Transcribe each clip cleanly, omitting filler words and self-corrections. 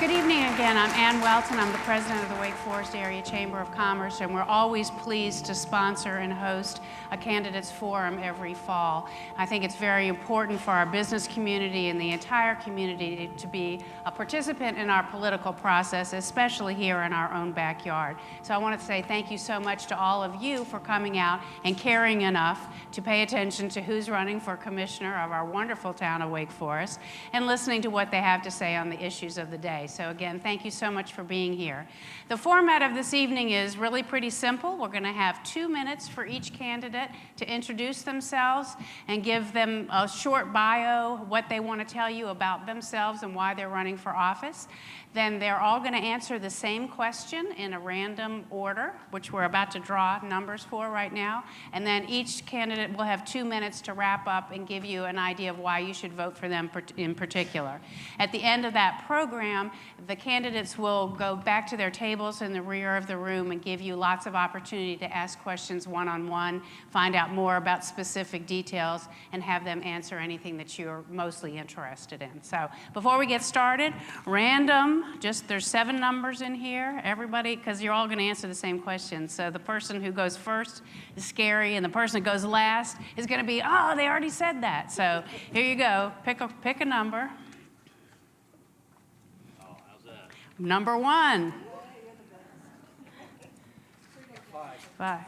Good evening again. I'm Ann Welton. I'm the president of the Wake Forest Area Chamber of Commerce, and we're always pleased to sponsor and host a Candidates Forum every fall. I think it's very important for our business community and the entire community to be a participant in our political process, especially here in our own backyard. So I want to say thank you so much to all of you for coming out and caring enough to pay attention to who's running for commissioner of our wonderful town of Wake Forest and listening to what they have to say on the issues of the day. So again, thank you so much for being here. The format of this evening is really pretty simple. We're going to have 2 minutes for each candidate to introduce themselves and give them a short bio, what they want to tell you about themselves and why they're running for office. Then they're all going to answer the same question in a random order, which we're about to draw numbers for right now. And then each candidate will have 2 minutes to wrap up and give you an idea of why you should vote for them in particular. At the end of that program, the candidates will go back to their tables in the rear of the room and give you lots of opportunity to ask questions one-on-one, find out more about specific details, and have them answer anything that you're mostly interested in. So before we get started, there's 7 numbers in here, everybody, because you're all going to answer the same question. So the person who goes first is scary, and the person who goes last is going to be, oh, they already said that. So here you go. Pick a number. Oh, how's that? Number 1. 5.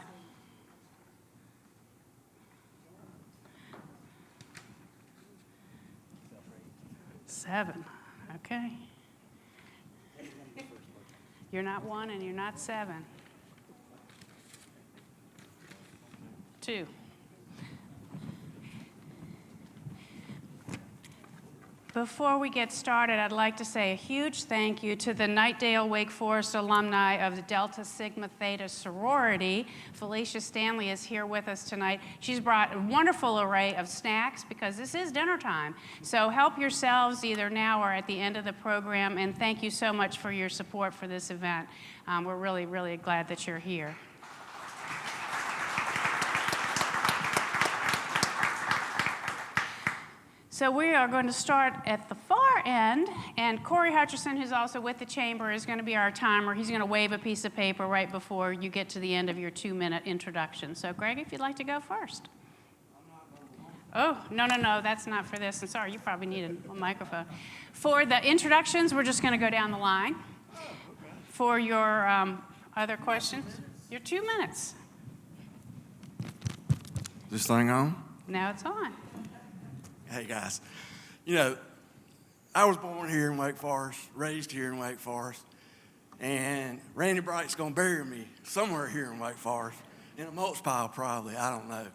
7. Okay. You're not 1 and you're not 7. 2. Before we get started, I'd like to say a huge thank you to the Nightdale Wake Forest alumni of the Delta Sigma Theta sorority. Felicia Stanley is here with us tonight. She's brought a wonderful array of snacks because this is dinner time. So help yourselves either now or at the end of the program, and thank you so much for your support for this event. We're really, really glad that you're here. So we are going to start at the far end, and Corey Hutcherson, who's also with the chamber, is going to be our timer. He's going to wave a piece of paper right before you get to the end of your 2-minute introduction. So Greg, if you'd like to go first. Oh, no, that's not for this. I'm sorry, you probably need a microphone. For the introductions, we're just going to go down the line. For your other questions, your 2 minutes. This thing on? Now it's on. Hey guys, you know, I was born here in Wake Forest, raised here in Wake Forest, and Randy Bright's gonna bury me somewhere here in Wake Forest, in a mulch pile probably, I don't know.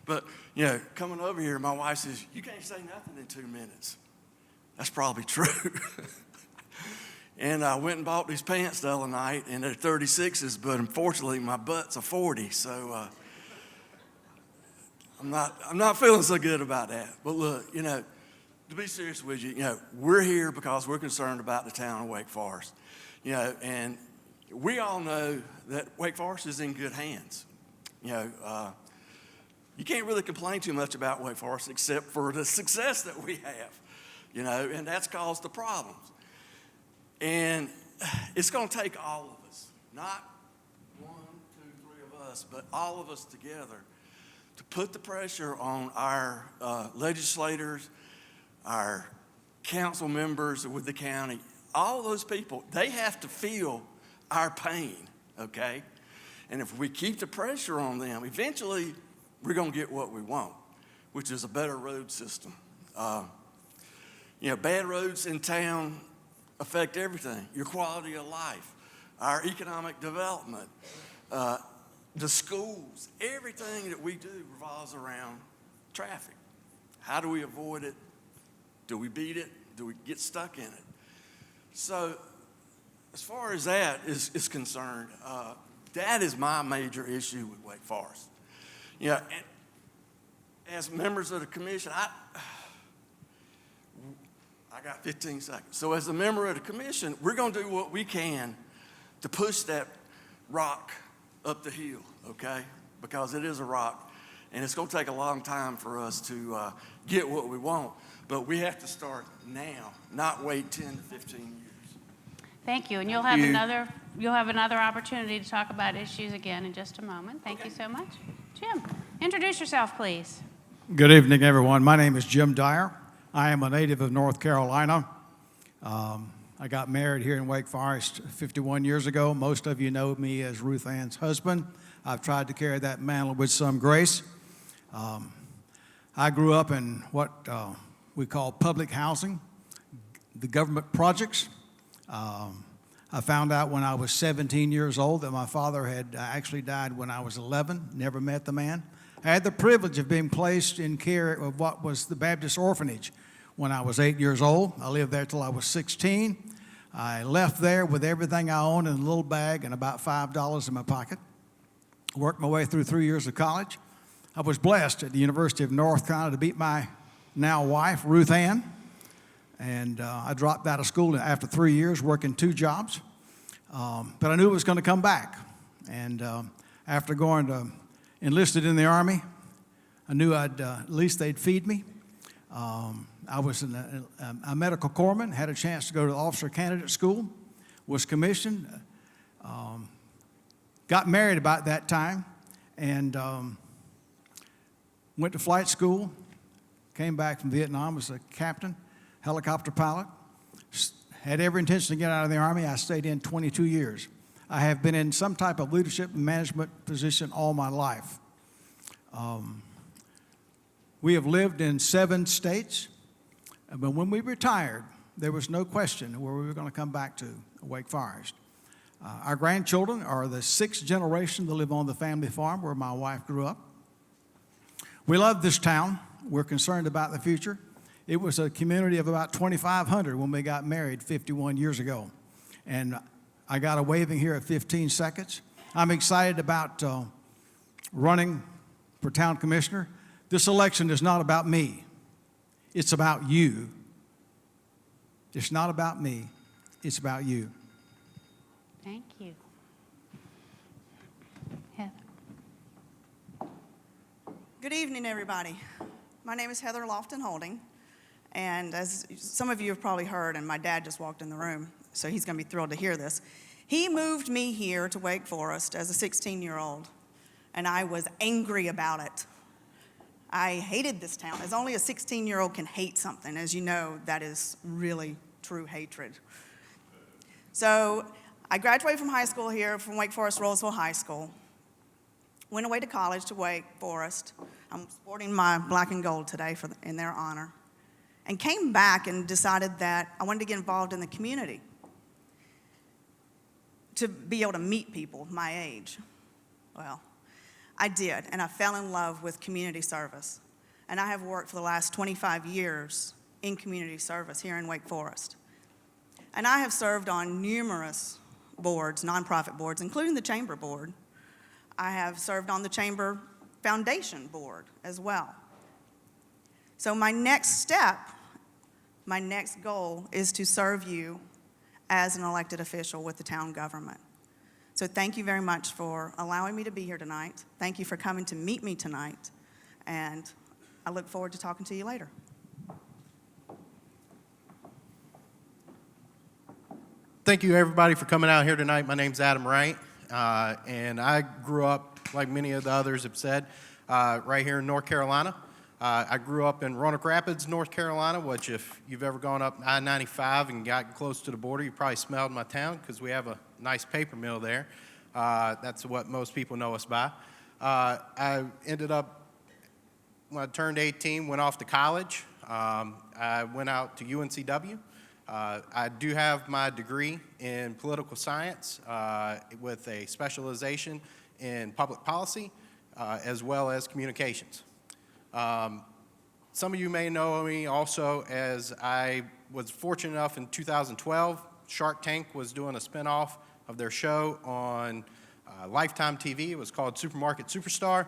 But, you know, coming over here, my wife says, you can't say nothing in 2 minutes. That's probably true. And I went and bought these pants the other night, and they're 36s, but unfortunately my butt's a 40, so I'm not feeling so good about that. But look, you know, to be serious with you, we're here because we're concerned about the town of Wake Forest. You know, and we all know that Wake Forest is in good hands. You know, you can't really complain too much about Wake Forest except for the success that we have, you know, and that's caused the problems. And it's going to take all of us, not 1, 2, 3 of us, but all of us together to put the pressure on our legislators, our council members with the county, all those people, they have to feel our pain, okay? And if we keep the pressure on them, eventually we're gonna get what we want, which is a better road system. You know, bad roads in town affect everything, your quality of life, our economic development, the schools, everything that we do revolves around traffic. How do we avoid it? Do we beat it? Do we get stuck in it? So as far as that is concerned, that is my major issue with Wake Forest. You know, and as members of the commission, I got 15 seconds. So as a member of the commission, we're going to do what we can to push that rock up the hill, okay? Because it is a rock, and it's going to take a long time for us to get what we want. But we have to start now, not wait 10 to 15 years. Thank you, and you'll have another opportunity to talk about issues again in just a moment. Thank you so much. Jim, introduce yourself, please. Good evening, everyone. My name is Jim Dyer. I am a native of North Carolina. I got married here in Wake Forest 51 years ago. Most of you know me as Ruth Ann's husband. I've tried to carry that mantle with some grace. I grew up in what we call public housing, the government projects. I found out when I was 17 years old that my father had actually died when I was 11, never met the man. I had the privilege of being placed in care of what was the Baptist orphanage when I was 8 years old. I lived there till I was 16. I left there with everything I owned in a little bag and about $5 in my pocket. Worked my way through 3 years of college. I was blessed at the University of North Carolina to meet my now wife, Ruth Ann. And I dropped out of school after 3 years, working 2 jobs. But I knew it was going to come back. And after going to enlisted in the Army, I knew at least they'd feed me. I was a medical corpsman, had a chance to go to the Officer Candidate School, was commissioned, got married about that time, and went to flight school, came back from Vietnam as a captain, helicopter pilot, had every intention to get out of the Army. I stayed in 22 years. I have been in some type of leadership and management position all my life. We have lived in 7 states, but when we retired, there was no question where we were going to come back to, Wake Forest. Our grandchildren are the 6th generation to live on the family farm where my wife grew up. We love this town. We're concerned about the future. It was a community of about 2,500 when we got married 51 years ago. And I got a waving here at 15 seconds. I'm excited about running for town commissioner. This election is not about me. It's about you. It's not about me. It's about you. Thank you. Heather. Good evening, everybody. My name is Heather Lofton Holding, and as some of you have probably heard, and my dad just walked in the room, so he's going to be thrilled to hear this. He moved me here to Wake Forest as a 16-year-old, and I was angry about it. I hated this town. As only a 16-year-old can hate something. As you know, that is really true hatred. So I graduated from high school here, from Wake Forest Roseville High School. Went away to college to Wake Forest. I'm sporting my black and gold today in their honor. And came back and decided that I wanted to get involved in the community to be able to meet people my age. Well, I did, and I fell in love with community service. And I have worked for the last 25 years in community service here in Wake Forest. And I have served on numerous boards, nonprofit boards, including the Chamber Board. I have served on the Chamber Foundation Board as well. So my next step, my next goal is to serve you as an elected official with the town government. So thank you very much for allowing me to be here tonight. Thank you for coming to meet me tonight. And I look forward to talking to you later. Thank you, everybody, for coming out here tonight. My name's Adam Wright, and I grew up, like many of the others have said, right here in North Carolina. I grew up in Roanoke Rapids, North Carolina, which if you've ever gone up I-95 and gotten close to the border, you probably smelled my town because we have a nice paper mill there. That's what most people know us by. I ended up, when I turned 18, went off to college. I went out to UNCW. I do have my degree in political science with a specialization in public policy as well as communications. Some of you may know me also as I was fortunate enough in 2012, Shark Tank was doing a spinoff of their show on Lifetime TV. It was called Supermarket Superstar.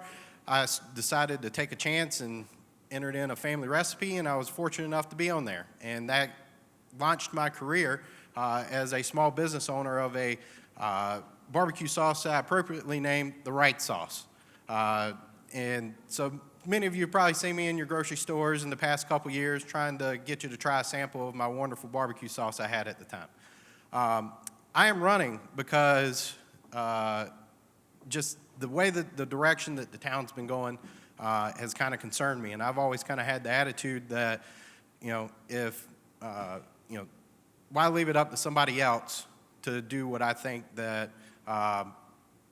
I decided to take a chance and entered in a family recipe, and I was fortunate enough to be on there. And that launched my career as a small business owner of a barbecue sauce that I appropriately named the Right Sauce. And so many of you have probably seen me in your grocery stores in the past couple years trying to get you to try a sample of my wonderful barbecue sauce I had at the time. I am running because just the way that the direction that the town's been going has kind of concerned me. And I've always kind of had the attitude that, if, why leave it up to somebody else to do what I think that,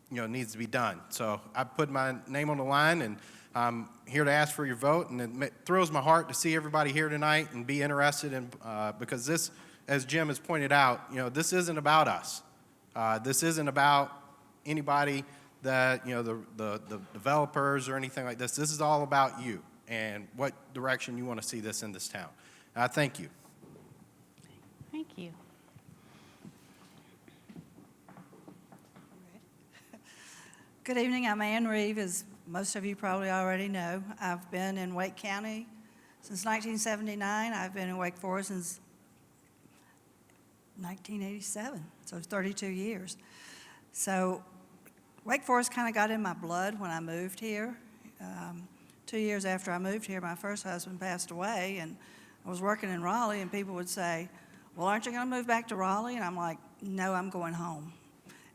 needs to be done. So I put my name on the line, and I'm here to ask for your vote. And it thrills my heart to see everybody here tonight and be interested in, because this, as Jim has pointed out, this isn't about us. This isn't about anybody that, the developers or anything like this. This is all about you and what direction you want to see this in this town. Thank you. Thank you. Good evening. I'm Ann Reeve, as most of you probably already know. I've been in Wake County since 1979. I've been in Wake Forest since 1987, so it's 32 years. So Wake Forest kind of got in my blood when I moved here. 2 years after I moved here, my first husband passed away, and I was working in Raleigh, and people would say, well, aren't you going to move back to Raleigh? And I'm like, no, I'm going home.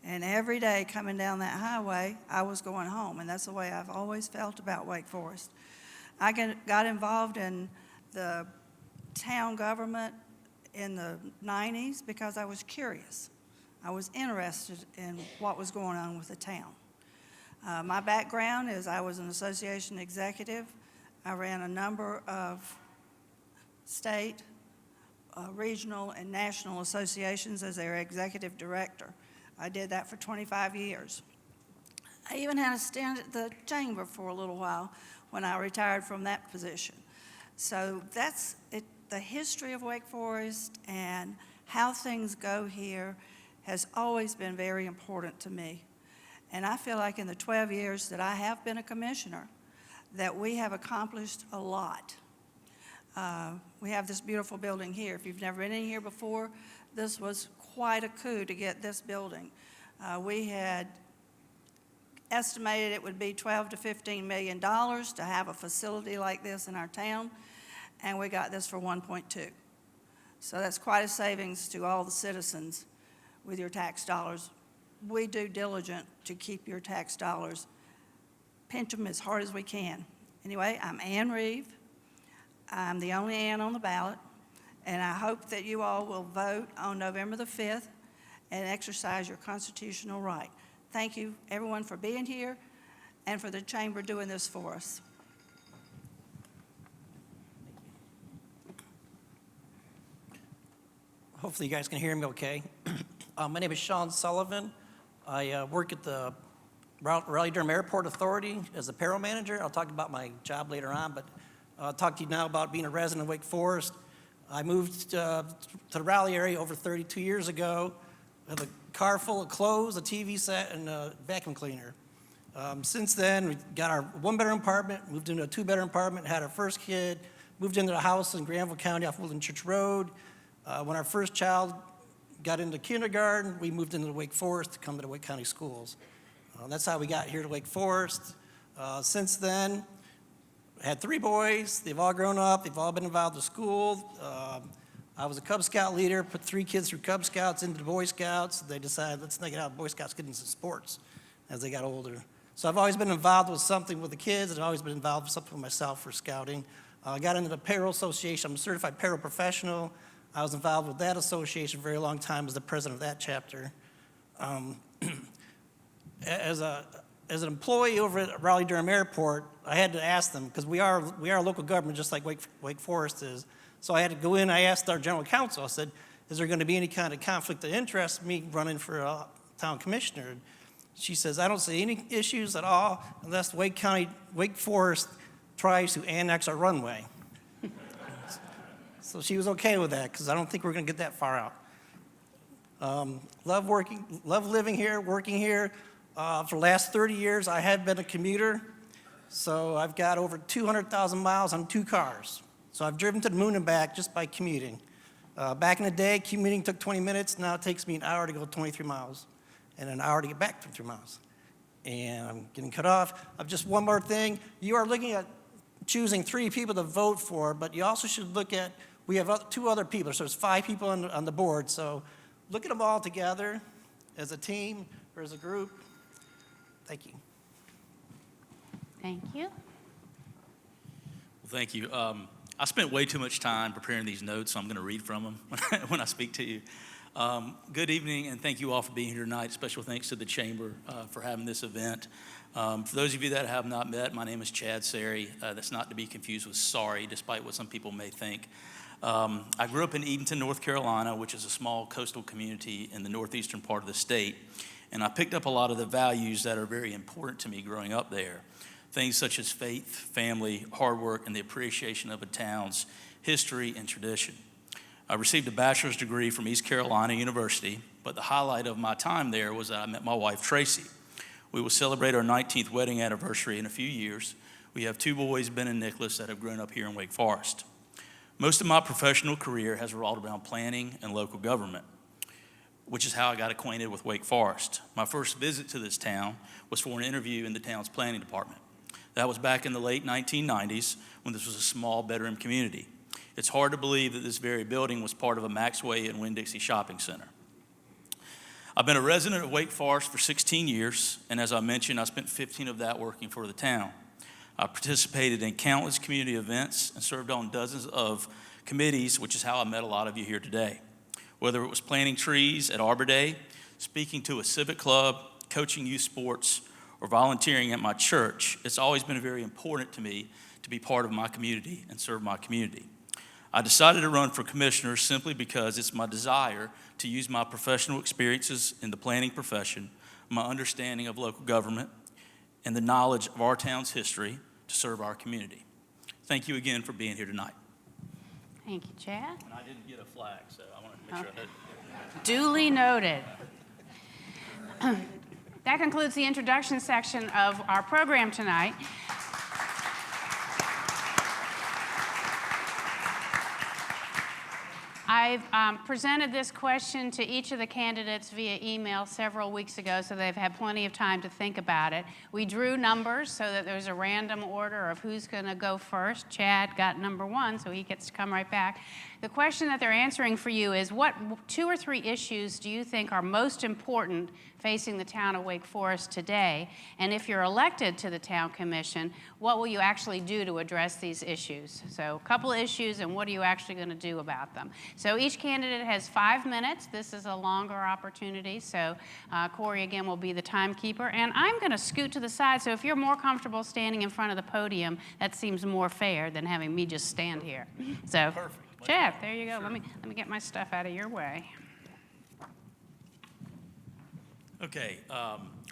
And every day coming down that highway, I was going home, and that's the way I've always felt about Wake Forest. I got involved in the town government in the 90s because I was curious. I was interested in what was going on with the town. My background is I was an association executive. I ran a number of state, regional, and national associations as their executive director. I did that for 25 years. I even had a stint at the chamber for a little while when I retired from that position. So that's it. The history of Wake Forest and how things go here has always been very important to me. And I feel like in the 12 years that I have been a commissioner, that we have accomplished a lot. We have this beautiful building here. If you've never been in here before, this was quite a coup to get this building. We had estimated it would be $12 to $15 million to have a facility like this in our town, and we got this for 1.2. So that's quite a savings to all the citizens with your tax dollars. We do diligent to keep your tax dollars, pinch them as hard as we can. Anyway, I'm Ann Reeve. I'm the only Ann on the ballot. And I hope that you all will vote on November the 5th and exercise your constitutional right. Thank you, everyone, for being here and for the chamber doing this for us. Hopefully you guys can hear me okay. My name is Sean Sullivan. I work at the Raleigh-Durham Airport Authority as a payroll manager. I'll talk about my job later on, but I'll talk to you now about being a resident of Wake Forest. I moved to the Raleigh area over 32 years ago with a car full of clothes, a TV set, and a vacuum cleaner. Since then, we got our one-bedroom apartment, moved into a two-bedroom apartment, had our first kid, moved into a house in Granville County off Woodland Church Road. When our first child got into kindergarten, we moved into Wake Forest to come to the Wake County schools. That's how we got here to Wake Forest. Since then, had 3 boys. They've all grown up. They've all been involved in school. I was a Cub Scout leader, put 3 kids through Cub Scouts into the Boy Scouts. They decided, let's get out of Boy Scouts, get into sports as they got older. So I've always been involved with something with the kids, and I've always been involved with something with myself for scouting. I got into the payroll association. I'm a certified payroll professional. I was involved with that association for a very long time as the president of that chapter. As an employee over at Raleigh-Durham Airport, I had to ask them, because we are a local government just like Wake Forest is. So I had to go in, I asked our general counsel, I said, is there going to be any kind of conflict of interest me running for a town commissioner? She says, I don't see any issues at all unless Wake Forest tries to annex our runway. So she was okay with that, because I don't think we're going to get that far out. Love living here, working here. For the last 30 years, I have been a commuter. So I've got over 200,000 miles on 2 cars. So I've driven to the moon and back just by commuting. Back in the day, commuting took 20 minutes. Now it takes me an hour to go 23 miles and an hour to get back 23 miles. And I'm getting cut off. Just one more thing. You are looking at choosing 3 people to vote for, but you also should look at, we have 2 other people. So there's 5 people on the board. So look at them all together as a team or as a group. Thank you. Thank you. Well, thank you. I spent way too much time preparing these notes, so I'm going to read from them when I speak to you. Good evening, and thank you all for being here tonight. Special thanks to the Chamber for having this event. For those of you that I have not met, my name is Chad Sari. That's not to be confused with sorry, despite what some people may think. I grew up in Edenton, North Carolina, which is a small coastal community in the northeastern part of the state, and I picked up a lot of the values that are very important to me growing up there. Things such as faith, family, hard work, and the appreciation of a town's history and tradition. I received a bachelor's degree from East Carolina University, but the highlight of my time there was that I met my wife, Tracy. We will celebrate our 19th wedding anniversary in a few years. We have 2 boys, Ben and Nicholas, that have grown up here in Wake Forest. Most of my professional career has revolved around planning and local government, which is how I got acquainted with Wake Forest. My first visit to this town was for an interview in the town's planning department. That was back in the late 1990s when this was a small bedroom community. It's hard to believe that this very building was part of a Maxway and Winn-Dixie shopping center. I've been a resident of Wake Forest for 16 years, and as I mentioned, I spent 15 of that working for the town. I participated in countless community events and served on dozens of committees, which is how I met a lot of you here today. Whether it was planting trees at Arbor Day, speaking to a civic club, coaching youth sports, or volunteering at my church, it's always been very important to me to be part of my community and serve my community. I decided to run for commissioner simply because it's my desire to use my professional experiences in the planning profession, my understanding of local government, and the knowledge of our town's history to serve our community. Thank you again for being here tonight. Thank you, Chad. And I didn't get a flag, so I wanted to make sure I had. Duly noted. That concludes the introduction section of our program tonight. I've presented this question to each of the candidates via email several weeks ago, so they've had plenty of time to think about it. We drew numbers so that there's a random order of who's going to go first. Chad got number 1, so he gets to come right back. The question that they're answering for you is, what 2 or 3 issues do you think are most important facing the town of Wake Forest today? And if you're elected to the town commission, what will you actually do to address these issues? So a couple of issues, and what are you actually going to do about them? So each candidate has 5 minutes. This is a longer opportunity, so Corey, again, will be the timekeeper. And I'm going to scoot to the side, so if you're more comfortable standing in front of the podium, that seems more fair than having me just stand here. So, perfect. Chad, there you go. Sure. Let me get my stuff out of your way. Okay,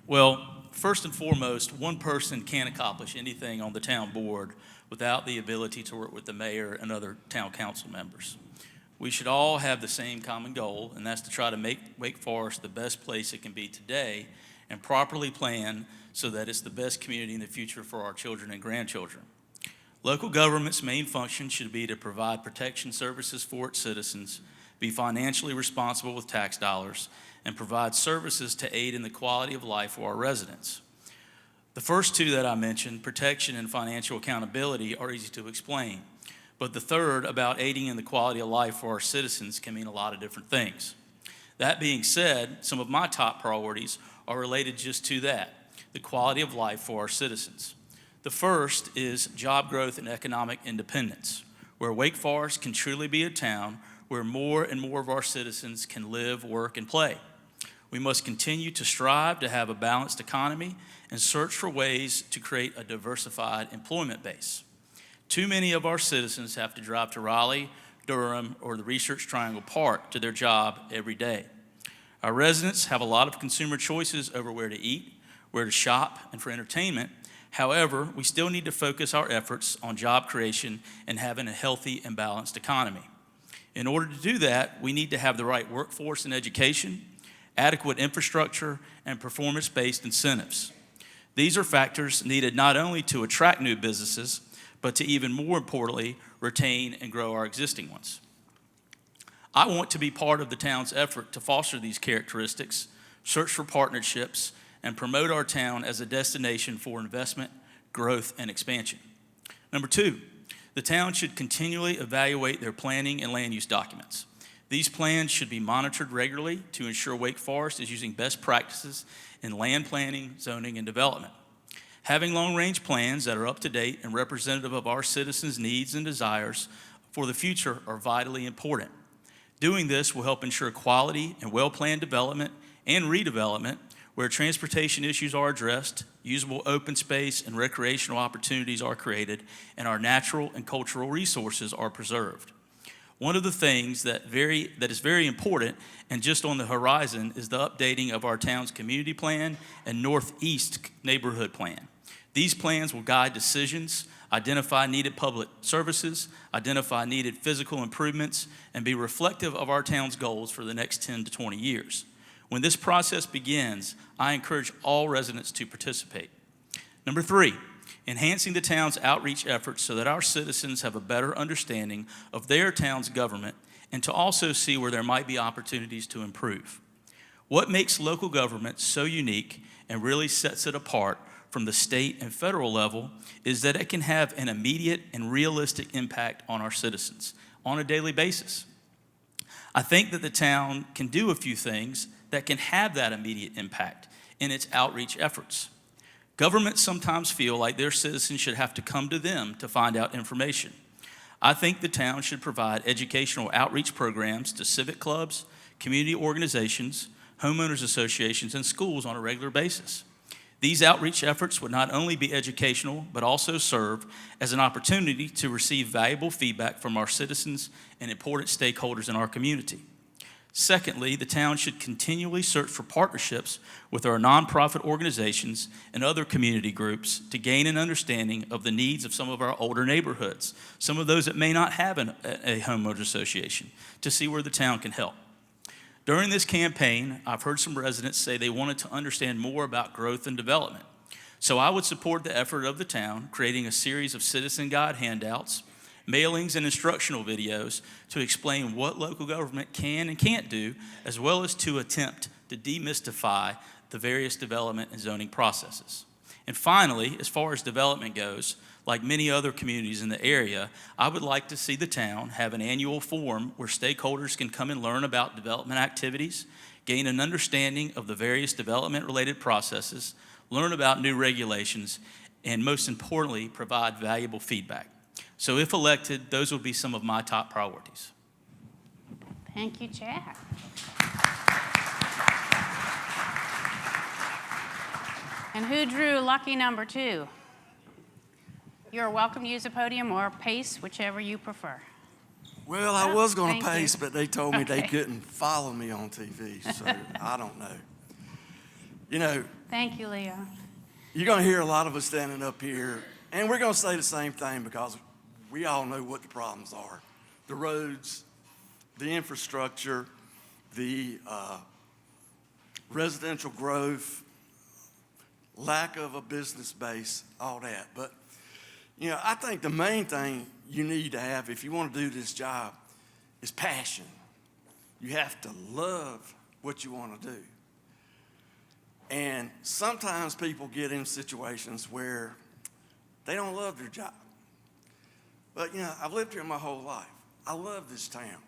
well, first and foremost, one person can't accomplish anything on the town board without the ability to work with the mayor and other town council members. We should all have the same common goal, and that's to try to make Wake Forest the best place it can be today and properly plan so that it's the best community in the future for our children and grandchildren. Local government's main function should be to provide protection services for its citizens, be financially responsible with tax dollars, and provide services to aid in the quality of life for our residents. The first 2 that I mentioned, protection and financial accountability, are easy to explain. But the third, about aiding in the quality of life for our citizens, can mean a lot of different things. That being said, some of my top priorities are related just to that, the quality of life for our citizens. The first is job growth and economic independence, where Wake Forest can truly be a town where more and more of our citizens can live, work, and play. We must continue to strive to have a balanced economy and search for ways to create a diversified employment base. Too many of our citizens have to drive to Raleigh, Durham, or the Research Triangle Park to their job every day. Our residents have a lot of consumer choices over where to eat, where to shop, and for entertainment. However, we still need to focus our efforts on job creation and having a healthy and balanced economy. In order to do that, we need to have the right workforce and education, adequate infrastructure, and performance-based incentives. These are factors needed not only to attract new businesses, but to even more importantly, retain and grow our existing ones. I want to be part of the town's effort to foster these characteristics, search for partnerships, and promote our town as a destination for investment, growth, and expansion. Number 2, the town should continually evaluate their planning and land use documents. These plans should be monitored regularly to ensure Wake Forest is using best practices in land planning, zoning, and development. Having long-range plans that are up to date and representative of our citizens' needs and desires for the future are vitally important. Doing this will help ensure quality and well-planned development and redevelopment where transportation issues are addressed, usable open space and recreational opportunities are created, and our natural and cultural resources are preserved. One of the things that is very important and just on the horizon is the updating of our town's community plan and Northeast neighborhood plan. These plans will guide decisions, identify needed public services, identify needed physical improvements, and be reflective of our town's goals for the next 10 to 20 years. When this process begins, I encourage all residents to participate. Number 3, enhancing the town's outreach efforts so that our citizens have a better understanding of their town's government and to also see where there might be opportunities to improve. What makes local government so unique and really sets it apart from the state and federal level is that it can have an immediate and realistic impact on our citizens on a daily basis. I think that the town can do a few things that can have that immediate impact in its outreach efforts. Governments sometimes feel like their citizens should have to come to them to find out information. I think the town should provide educational outreach programs to civic clubs, community organizations, homeowners associations, and schools on a regular basis. These outreach efforts would not only be educational, but also serve as an opportunity to receive valuable feedback from our citizens and important stakeholders in our community. Secondly, the town should continually search for partnerships with our nonprofit organizations and other community groups to gain an understanding of the needs of some of our older neighborhoods, some of those that may not have a homeowners association, to see where the town can help. During this campaign, I've heard some residents say they wanted to understand more about growth and development. So I would support the effort of the town, creating a series of citizen guide handouts, mailings, and instructional videos to explain what local government can and can't do, as well as to attempt to demystify the various development and zoning processes. And finally, as far as development goes, like many other communities in the area, I would like to see the town have an annual forum where stakeholders can come and learn about development activities, gain an understanding of the various development-related processes, learn about new regulations, and most importantly, provide valuable feedback. So if elected, those will be some of my top priorities. Thank you, Chad. And who drew lucky number 2? You're welcome to use the podium or pace, whichever you prefer. Well, I was going Thank to pace, you. but they told me they Okay. couldn't follow me on TV, so I don't know. You know, Thank you, Leo. you're going to hear a lot of us standing up here, and we're going to say the same thing because we all know what the problems are. The roads, the infrastructure, the residential growth, lack of a business base, all that. But, you know, I think the main thing you need to have if you want to do this job is passion. You have to love what you want to do. And sometimes people get in situations where they don't love their job. But, you know, I've lived here my whole life. I love this town.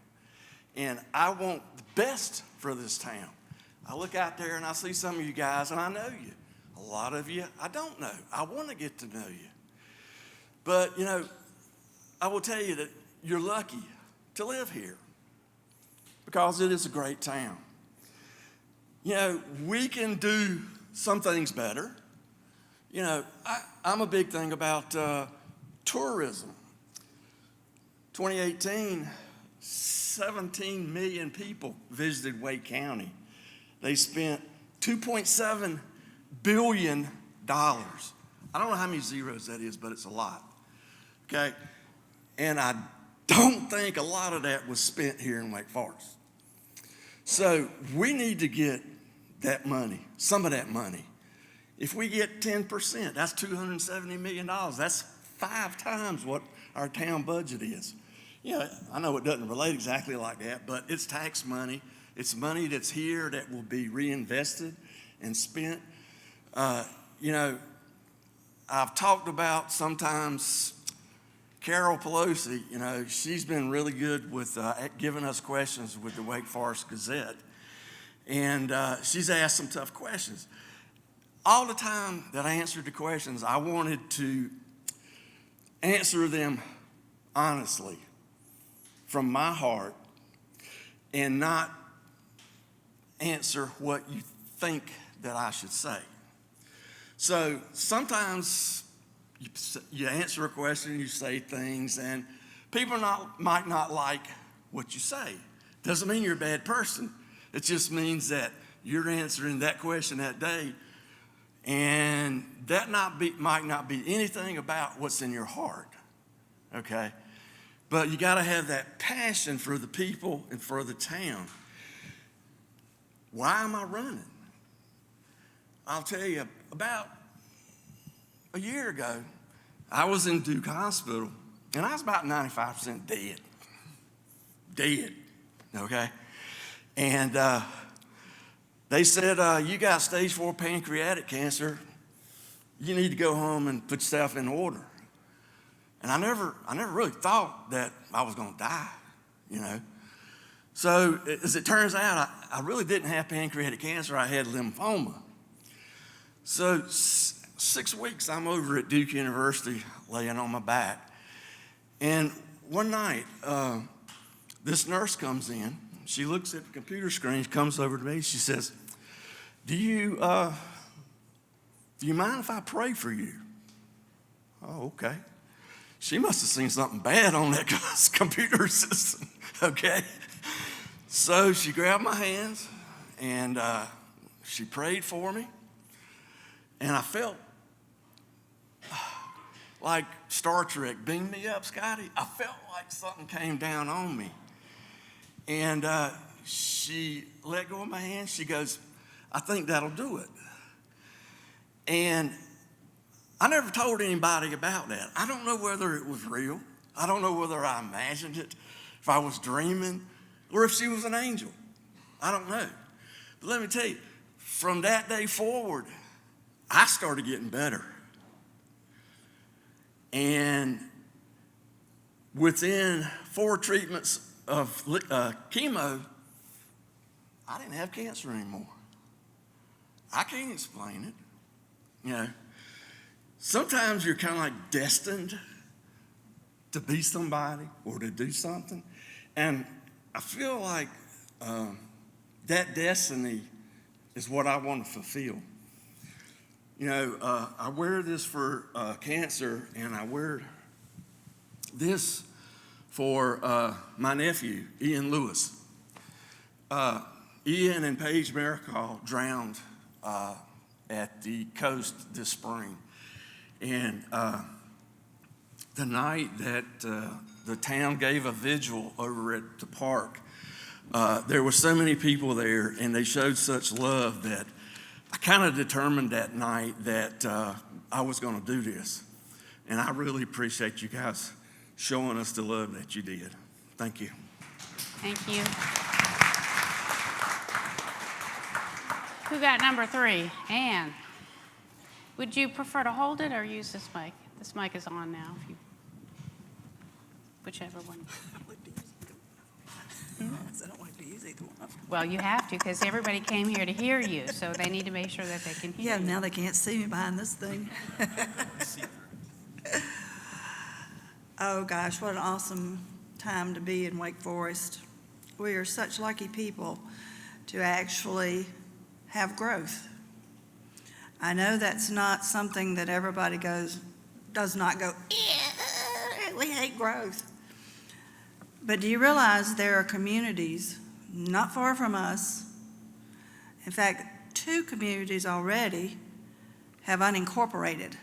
And I want the best for this town. I look out there and I see some of you guys, and I know you. A lot of you I don't know. I want to get to know you. But, you know, I will tell you that you're lucky to live here because it is a great town. You know, we can do some things better. You know, I'm a big thing about tourism. 2018, 17 million people visited Wake County. They spent $2.7 billion. I don't know how many zeros that is, but it's a lot. Okay? And I don't think a lot of that was spent here in Wake Forest. So we need to get that money, some of that money. If we get 10%, that's $270 million. That's 5 times what our town budget is. You know, I know it doesn't relate exactly like that, but it's tax money. It's money that's here that will be reinvested and spent. You know, I've talked about sometimes Carol Pelosi, she's been really good with giving us questions with the Wake Forest Gazette. And she's asked some tough questions. All the time that I answered the questions, I wanted to answer them honestly from my heart and not answer what you think that I should say. So sometimes you answer a question, you say things, and people might not like what you say. Doesn't mean you're a bad person. It just means that you're answering that question that day, and that might not be anything about what's in your heart, okay? But you got to have that passion for the people and for the town. Why am I running? I'll tell you, about a year ago, I was in Duke Hospital, and I was about 95% dead. Dead, okay? And they said, you got stage 4 pancreatic cancer. You need to go home and put yourself in order. And I never really thought that I was going to die, So as it turns out, I really didn't have pancreatic cancer. I had lymphoma. So 6 weeks, I'm over at Duke University laying on my back. And one night, this nurse comes in. She looks at the computer screen, comes over to me. She says, do you mind if I pray for you? Oh, okay. She must have seen something bad on that computer system, okay? So she grabbed my hands, and she prayed for me. And I felt like Star Trek, beam me up, Scotty. I felt like something came down on me. And she let go of my hand. She goes, I think that'll do it. And I never told anybody about that. I don't know whether it was real. I don't know whether I imagined it, if I was dreaming, or if she was an angel. I don't know. But let me tell you, from that day forward, I started getting better. And within 4 treatments of chemo, I didn't have cancer anymore. I can't explain it. Sometimes you're kind of like destined to be somebody or to do something. And I feel like that destiny is what I want to fulfill. I wear this for cancer, and I wear this for my nephew, Ian Lewis. Ian and Paige Maricol drowned at the coast this spring. And the night that the town gave a vigil over at the park, there were so many people there, and they showed such love that I kind of determined that night that I was going to do this. And I really appreciate you guys showing us the love that you did. Thank you. Thank you. Who got number 3? Ann. Would you prefer to hold it or use this mic? This mic is on now. Whichever one. I don't like to use either one. Well, you have to, because everybody came here to hear you, so they need to make sure that they can hear Yeah, you. now they can't see me behind this thing. Oh, gosh, what an awesome time to be in Wake Forest. We are such lucky people to actually have growth. I know that's not something that everybody does not go, we hate growth. But do you realize there are communities not far from us? In fact, 2 communities already have unincorporated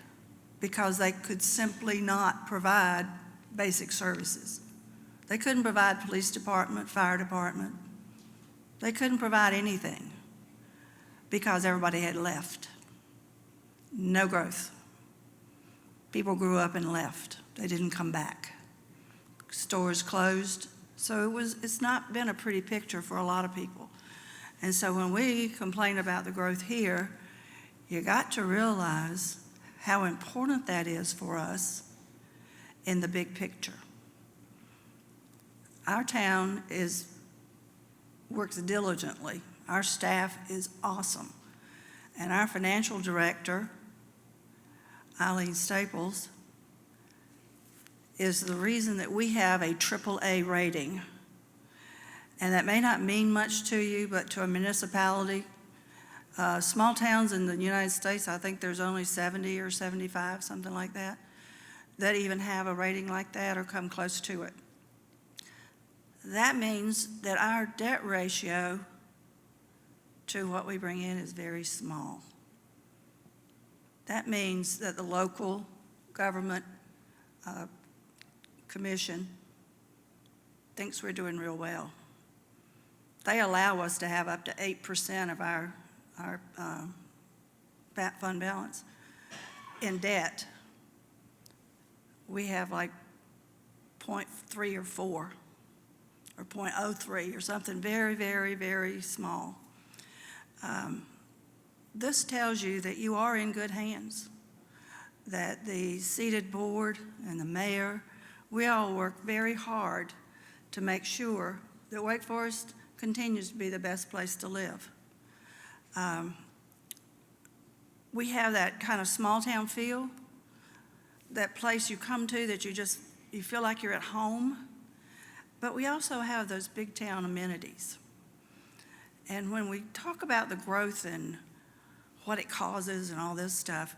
because they could simply not provide basic services. They couldn't provide police department, fire department. They couldn't provide anything because everybody had left. No growth. People grew up and left. They didn't come back. Stores closed. So it's not been a pretty picture for a lot of people. And so when we complain about the growth here, you got to realize how important that is for us in the big picture. Our town works diligently. Our staff is awesome. And our financial director, Eileen Staples, is the reason that we have a AAA rating. And that may not mean much to you, but to a municipality, small towns in the United States, I think there's only 70 or 75, something like that, that even have a rating like that or come close to it. That means that our debt ratio to what we bring in is very small. That means that the local government commission thinks we're doing real well. They allow us to have up to 8% of our fund balance in debt. We have like 0.3 or 4 or 0.03 or something very, very, very small. This tells you that you are in good hands, that the seated board and the mayor, we all work very hard to make sure that Wake Forest continues to be the best place to live. We have that kind of small town feel, that place you come to that you feel like you're at home, but we also have those big town amenities. And when we talk about the growth and what it causes and all this stuff,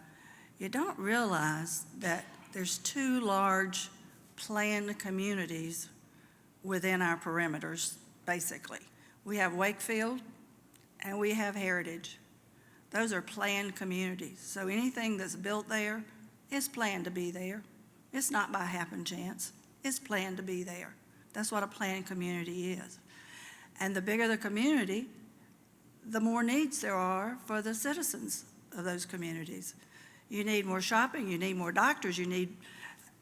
you don't realize that there's 2 large planned communities within our perimeters, basically. We have Wakefield and we have Heritage. Those are planned communities. So anything that's built there is planned to be there. It's not by happen chance. It's planned to be there. That's what a planned community is. And the bigger the community, the more needs there are for the citizens of those communities. You need more shopping, you need more doctors, you need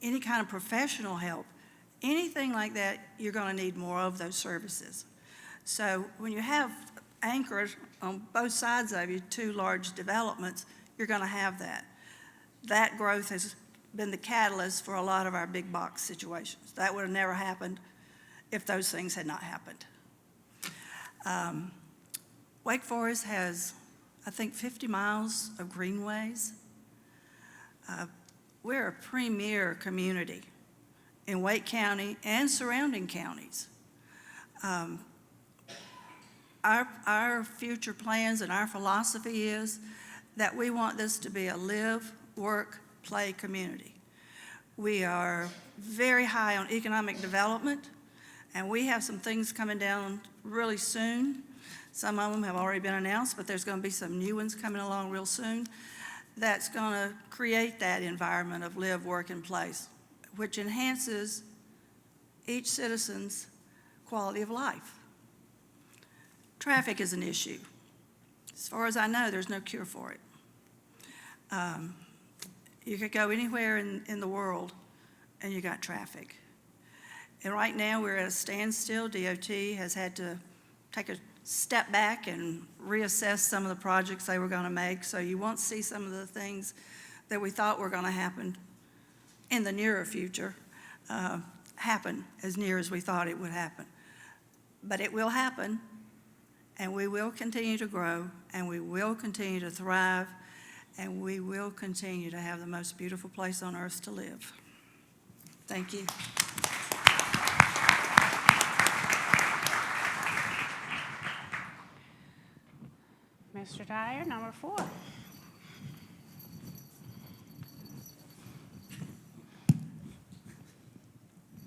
any kind of professional help. Anything like that, you're going to need more of those services. So when you have anchored on both sides of you, 2 large developments, you're going to have that. That growth has been the catalyst for a lot of our big box situations. That would have never happened if those things had not happened. Wake Forest has, I think, 50 miles of greenways. We're a premier community in Wake County and surrounding counties. Our future plans and our philosophy is that we want this to be a live, work, play community. We are very high on economic development, and we have some things coming down really soon. Some of them have already been announced, but there's going to be some new ones coming along real soon that's going to create that environment of live, work, and place, which enhances each citizen's quality of life. Traffic is an issue. As far as I know, there's no cure for it. You could go anywhere in the world and you got traffic. And right now we're at a standstill. DOT has had to take a step back and reassess some of the projects they were going to make, so you won't see some of the things that we thought were going to happen in the nearer future happen as near as we thought it would happen. But it will happen, and we will continue to grow, and we will continue to thrive, and we will continue to have the most beautiful place on earth to live. Thank you. Mr. Dyer, number 4.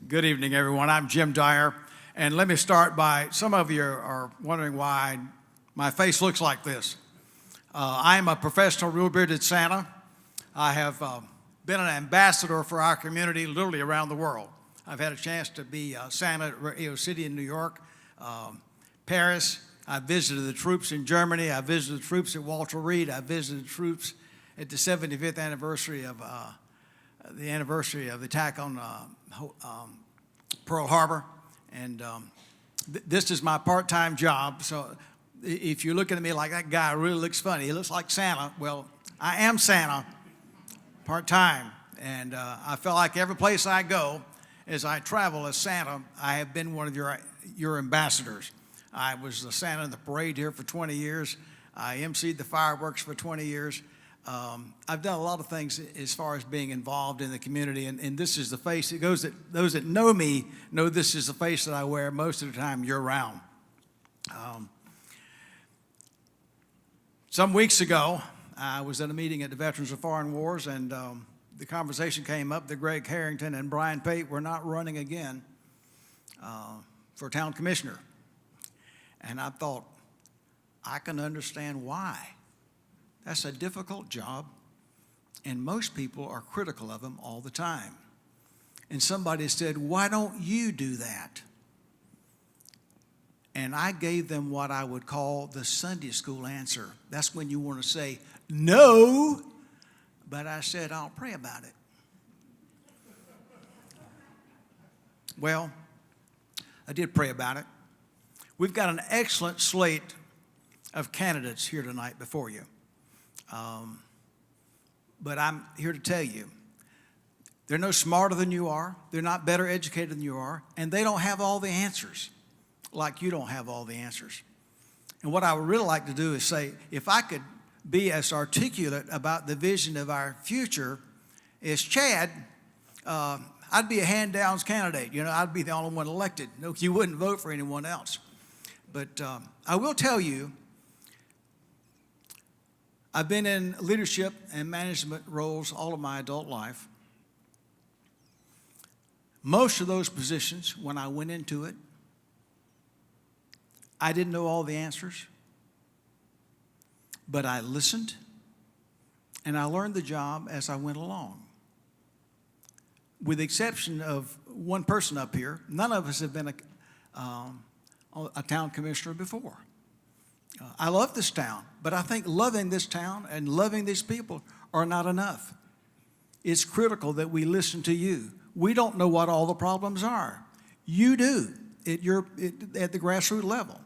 Good evening, everyone. I'm Jim Dyer, and let me start by, some of you are wondering why my face looks like this. I'm a professional real-bearded Santa. I have been an ambassador for our community literally around the world. I've had a chance to be Santa at Radio City in New York, Paris. I visited the troops in Germany. I visited the troops at Walter Reed. I visited the troops at the 75th anniversary of the attack on Pearl Harbor. And this is my part-time job. So if you're looking at me like that guy really looks funny, he looks like Santa. Well, I am Santa part-time. And I feel like every place I go, as I travel as Santa, I have been one of your ambassadors. I was the Santa in the parade here for 20 years. I emceed the fireworks for 20 years. I've done a lot of things as far as being involved in the community, and this is the face. It goes that those that know me know this is the face that I wear most of the time year-round. Some weeks ago, I was at a meeting at the Veterans of Foreign Wars, and the conversation came up that Greg Harrington and Brian Pate were not running again for town commissioner. And I thought, I can understand why. That's a difficult job, and most people are critical of them all the time. And somebody said, why don't you do that? And I gave them what I would call the Sunday school answer. That's when you want to say, no, but I said, I'll pray about it. Well, I did pray about it. We've got an excellent slate of candidates here tonight before you. But I'm here to tell you, they're no smarter than you are, they're not better educated than you are, and they don't have all the answers, like you don't have all the answers. And what I would really like to do is say, if I could be as articulate about the vision of our future as Chad, I'd be a hand-downs candidate. You know, I'd be the only one elected. No, you wouldn't vote for anyone else. But I will tell you, I've been in leadership and management roles all of my adult life. Most of those positions, when I went into it, I didn't know all the answers, but I listened and I learned the job as I went along. With the exception of one person up here, none of us have been a town commissioner before. I love this town, but I think loving this town and loving these people are not enough. It's critical that we listen to you. We don't know what all the problems are. You do at the grassroots level.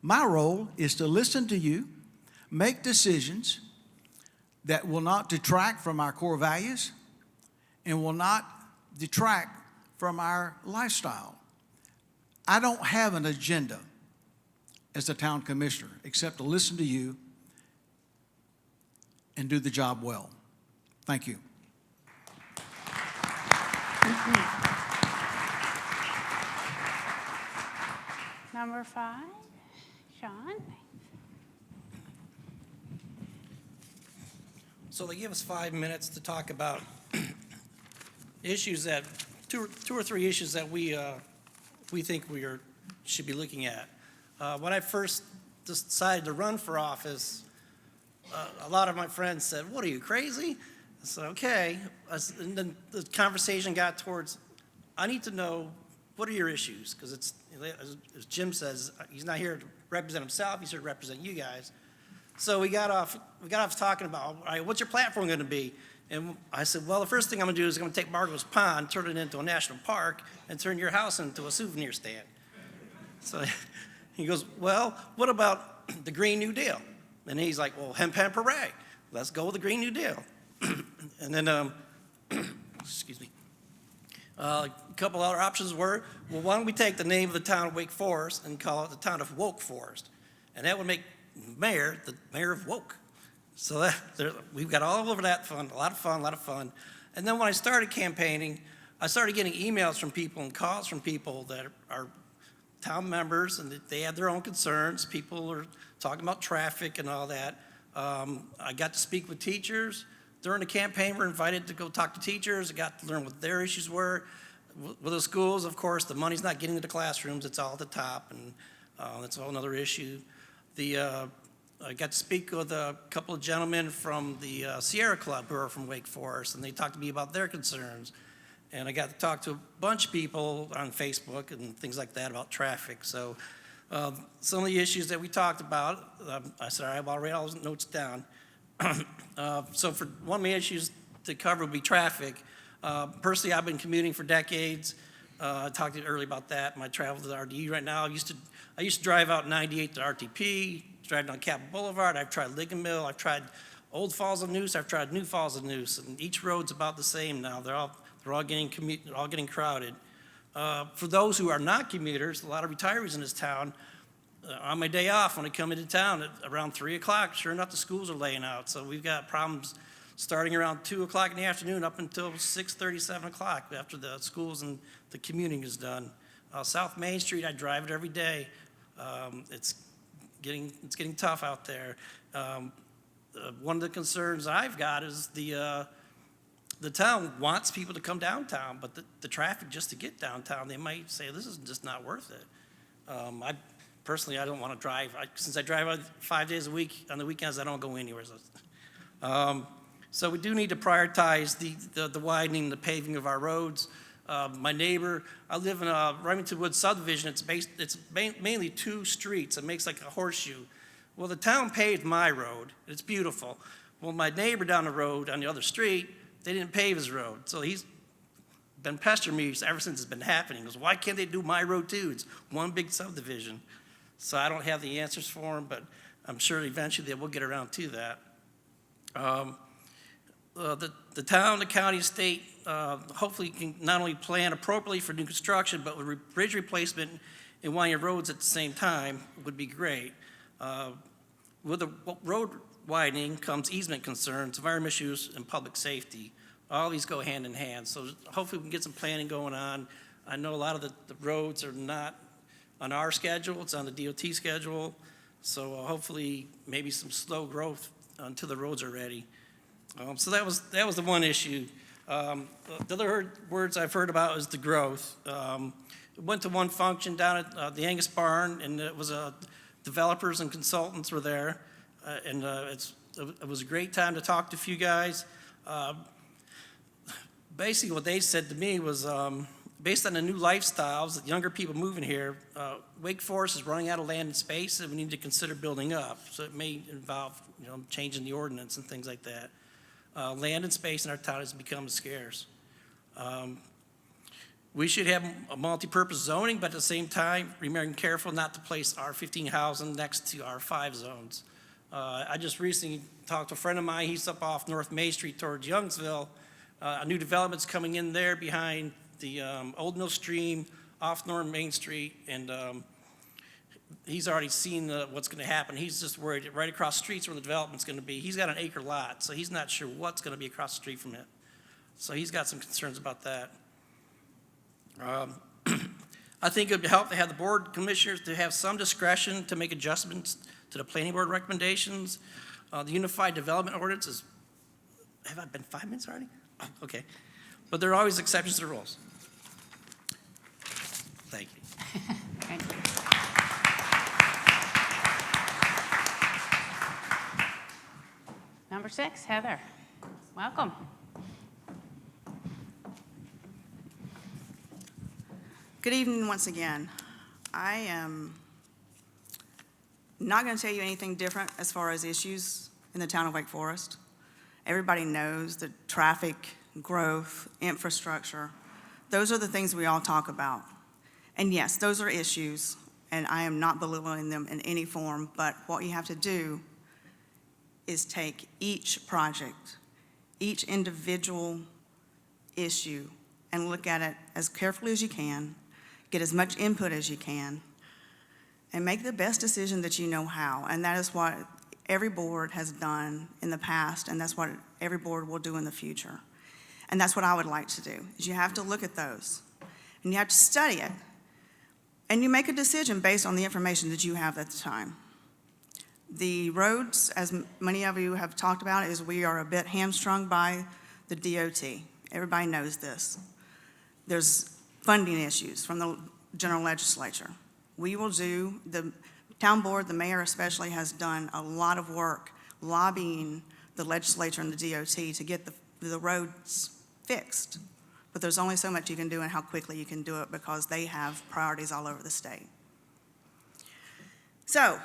My role is to listen to you, make decisions that will not detract from our core values and will not detract from our lifestyle. I don't have an agenda as the town commissioner, except to listen to you and do the job well. Thank you. Number 5, Sean. So they give us 5 minutes to talk about issues that, two or three issues that we think should be looking at. When I first decided to run for office, a lot of my friends said, "What, are you crazy?" I said, "Okay." And then the conversation got towards, I need to know, what are your issues? Because it's, as Jim says, he's not here to represent himself, he's here to represent you guys. So we got off talking about, all right, what's your platform going to be? And I said, well, the first thing I'm going to do is I'm going to take Margot's Pond, turn it into a national park, and turn your house into a souvenir stand. So he goes, well, what about the Green New Deal? And he's like, well, hemp hooray. Let's go with the Green New Deal. And then, excuse me, a couple other options were, well, why don't we take the name of the town of Wake Forest and call it the town of Woke Forest? And that would make mayor the mayor of Woke. So we've got all over that fun, a lot of fun. And then when I started campaigning, I started getting emails from people and calls from people that are town members, and they have their own concerns. People are talking about traffic and all that. I got to speak with teachers. During the campaign, we're invited to go talk to teachers. I got to learn what their issues were. With the schools, of course, the money's not getting to the classrooms. It's all at the top, and that's a whole other issue. I got to speak with a couple of gentlemen from the Sierra Club who are from Wake Forest, and they talked to me about their concerns. And I got to talk to a bunch of people on Facebook and things like that about traffic. So some of the issues that we talked about, I said, all right, well, I'll write all those notes down. So for one of my issues to cover would be traffic. Personally, I've been commuting for decades. I talked to you earlier about that. My travel to the RDE right now. I used to drive out 98 to RTP, drive down Capitol Boulevard. I've tried Ligon Mill. I've tried Old Falls of Neuse, I've tried New Falls of Neuse, and each road's about the same now. They're all getting crowded. For those who are not commuters, a lot of retirees in this town, on my day off when I come into town at around 3 o'clock, sure enough, the schools are laying out. So we've got problems starting around 2 o'clock in the afternoon up until 6:30, 7 o'clock after the schools and the commuting is done. South Main Street, I drive it every day. It's getting tough out there. One of the concerns I've got is the town wants people to come downtown, but the traffic just to get downtown, they might say, this is just not worth it. Personally, I don't want to drive. Since I drive 5 days a week, on the weekends, I don't go anywhere. So we do need to prioritize the widening, the paving of our roads. My neighbor, I live in a Remington Woods subdivision. It's mainly 2 streets. It makes like a horseshoe. Well, the town paved my road. It's beautiful. Well, my neighbor down the road on the other street, they didn't pave his road. So he's been pestering me ever since it's been happening. He goes, why can't they do my road too? It's one big subdivision. So I don't have the answers for him, but I'm sure eventually they will get around to that. The town, the county, state, hopefully can not only plan appropriately for new construction, but with bridge replacement and winding roads at the same time would be great. With the road widening comes easement concerns, environmental issues, and public safety. All these go hand in hand. So hopefully we can get some planning going on. I know a lot of the roads are not on our schedule, it's on the DOT schedule. So hopefully maybe some slow growth until the roads are ready. So that was the one issue. The other words I've heard about is the growth. Went to one function down at the Angus Barn, and it was developers and consultants were there, and it was a great time to talk to a few guys. Basically, what they said to me was, based on the new lifestyles that younger people moving here, Wake Forest is running out of land and space, and we need to consider building up. So it may involve, changing the ordinance and things like that. Land and space in our town has become scarce. We should have a multi-purpose zoning, but at the same time, remaining careful not to place R15 housing next to R5 zones. I just recently talked to a friend of mine. He's up off North Main Street towards Youngsville. A new development's coming in there behind the Old Mill Stream off North Main Street, and he's already seen what's going to happen. He's just worried right across the streets where the development's going to be. He's got an acre lot, so he's not sure what's going to be across the street from it. So he's got some concerns about that. I think it would help to have the board commissioners to have some discretion to make adjustments to the planning board recommendations. The Unified Development Ordinance is, have I been 5 minutes already? Oh, okay. But there are always exceptions to the rules. Thank you. Thank you. Number 6, Heather. Welcome. Good evening once again. I am not going to tell you anything different as far as issues in the town of Wake Forest. Everybody knows the traffic, growth, infrastructure. Those are the things we all talk about. And yes, those are issues, and I am not belittling them in any form, but what you have to do is take each project, each individual issue, and look at it as carefully as you can, get as much input as you can, and make the best decision that you know how. And that is what every board has done in the past, and that's what every board will do in the future. And that's what I would like to do, is you have to look at those, and you have to study it, and you make a decision based on the information that you have at the time. The roads, as many of you have talked about, is we are a bit hamstrung by the DOT. Everybody knows this. There's funding issues from the general legislature. We will do, the town board, the mayor especially, has done a lot of work lobbying the legislature and the DOT to get the roads fixed. But there's only so much you can do and how quickly you can do it because they have priorities all over the state. So,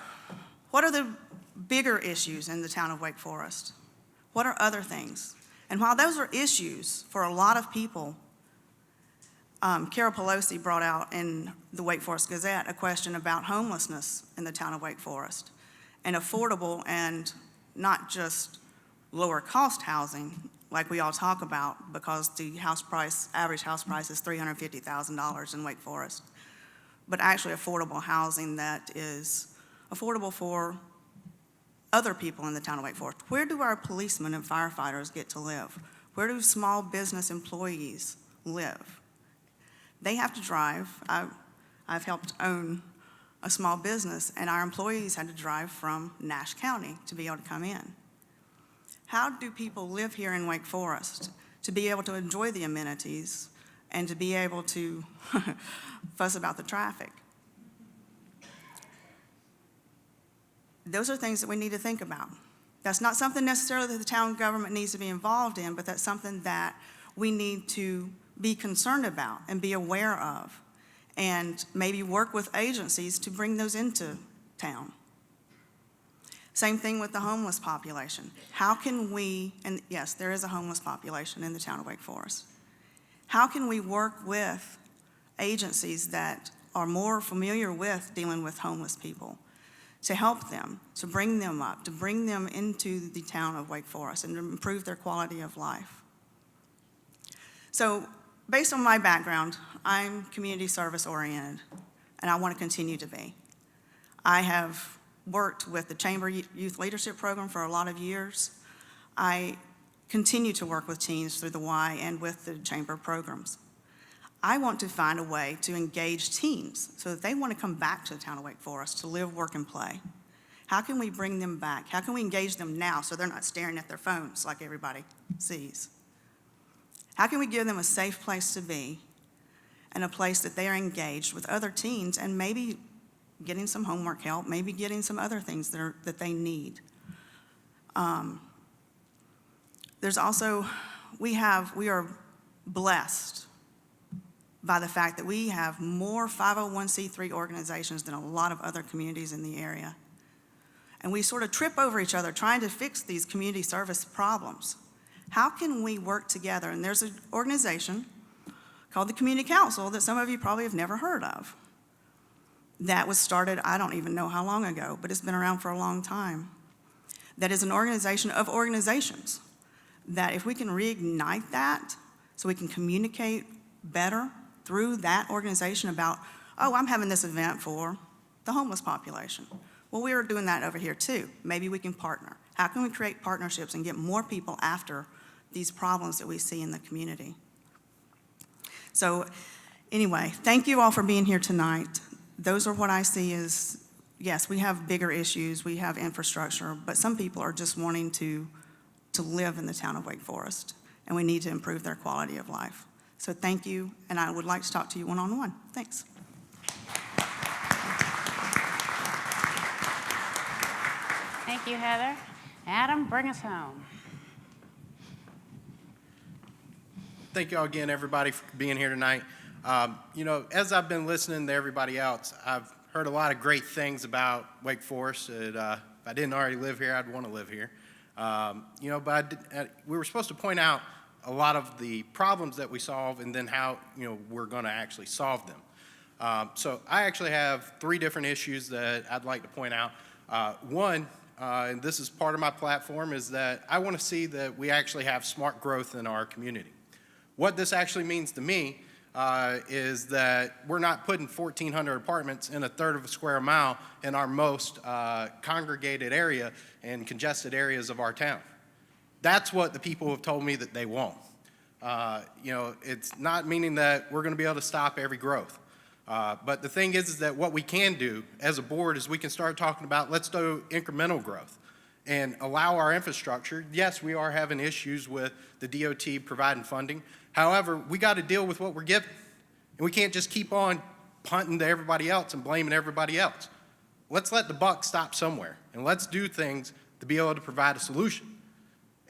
what are the bigger issues in the town of Wake Forest? What are other things? And while those are issues for a lot of people, Carol Pelosi brought out in the Wake Forest Gazette a question about homelessness in the town of Wake Forest, and affordable and not just lower cost housing, like we all talk about, because the average house price is $350,000 in Wake Forest, but actually affordable housing that is affordable for other people in the town of Wake Forest. Where do our policemen and firefighters get to live? Where do small business employees live? They have to drive. I've helped own a small business, and our employees had to drive from Nash County to be able to come in. How do people live here in Wake Forest to be able to enjoy the amenities and to be able to fuss about the traffic? Those are things that we need to think about. That's not something necessarily that the town government needs to be involved in, but that's something that we need to be concerned about and be aware of, and maybe work with agencies to bring those into town. Same thing with the homeless population. How can we, and yes, there is a homeless population in the town of Wake Forest. How can we work with agencies that are more familiar with dealing with homeless people to help them, to bring them up, to bring them into the town of Wake Forest and to improve their quality of life? So based on my background, I'm community service oriented, and I want to continue to be. I have worked with the Chamber Youth Leadership Program for a lot of years. I continue to work with teens through the Y and with the Chamber programs. I want to find a way to engage teens so that they want to come back to the town of Wake Forest to live, work, and play. How can we bring them back? How can we engage them now so they're not staring at their phones like everybody sees? How can we give them a safe place to be and a place that they are engaged with other teens and maybe getting some homework help, maybe getting some other things that they need? There's also, we are blessed by the fact that we have more 501c3 organizations than a lot of other communities in the area. And we sort of trip over each other trying to fix these community service problems. How can we work together? And there's an organization called the Community Council that some of you probably have never heard of. That was started, I don't even know how long ago, but it's been around for a long time. That is an organization of organizations that if we can reignite that so we can communicate better through that organization about, oh, I'm having this event for the homeless population. Well, we are doing that over here too. Maybe we can partner. How can we create partnerships and get more people after these problems that we see in the community? So anyway, thank you all for being here tonight. Those are what I see as, yes, we have bigger issues, we have infrastructure, but some people are just wanting to live in the town of Wake Forest, and we need to improve their quality of life. So thank you, and I would like to talk to you one-on-one. Thanks. Thank you, Heather. Adam, bring us home. Thank you all again, everybody, for being here tonight. As I've been listening to everybody else, I've heard a lot of great things about Wake Forest. That, if I didn't already live here, I'd want to live here. But we were supposed to point out a lot of the problems that we solve and then how, we're going to actually solve them. So I actually have 3 different issues that I'd like to point out. One, and this is part of my platform, is that I want to see that we actually have smart growth in our community. What this actually means to me is that we're not putting 1,400 apartments in a third of a square mile in our most congregated area and congested areas of our town. That's what the people have told me that they want. It's not meaning that we're going to be able to stop every growth. But the thing is that what we can do as a board is we can start talking about, let's do incremental growth and allow our infrastructure. Yes, we are having issues with the DOT providing funding. However, we got to deal with what we're given. And we can't just keep on punting to everybody else and blaming everybody else. Let's let the buck stop somewhere, and let's do things to be able to provide a solution.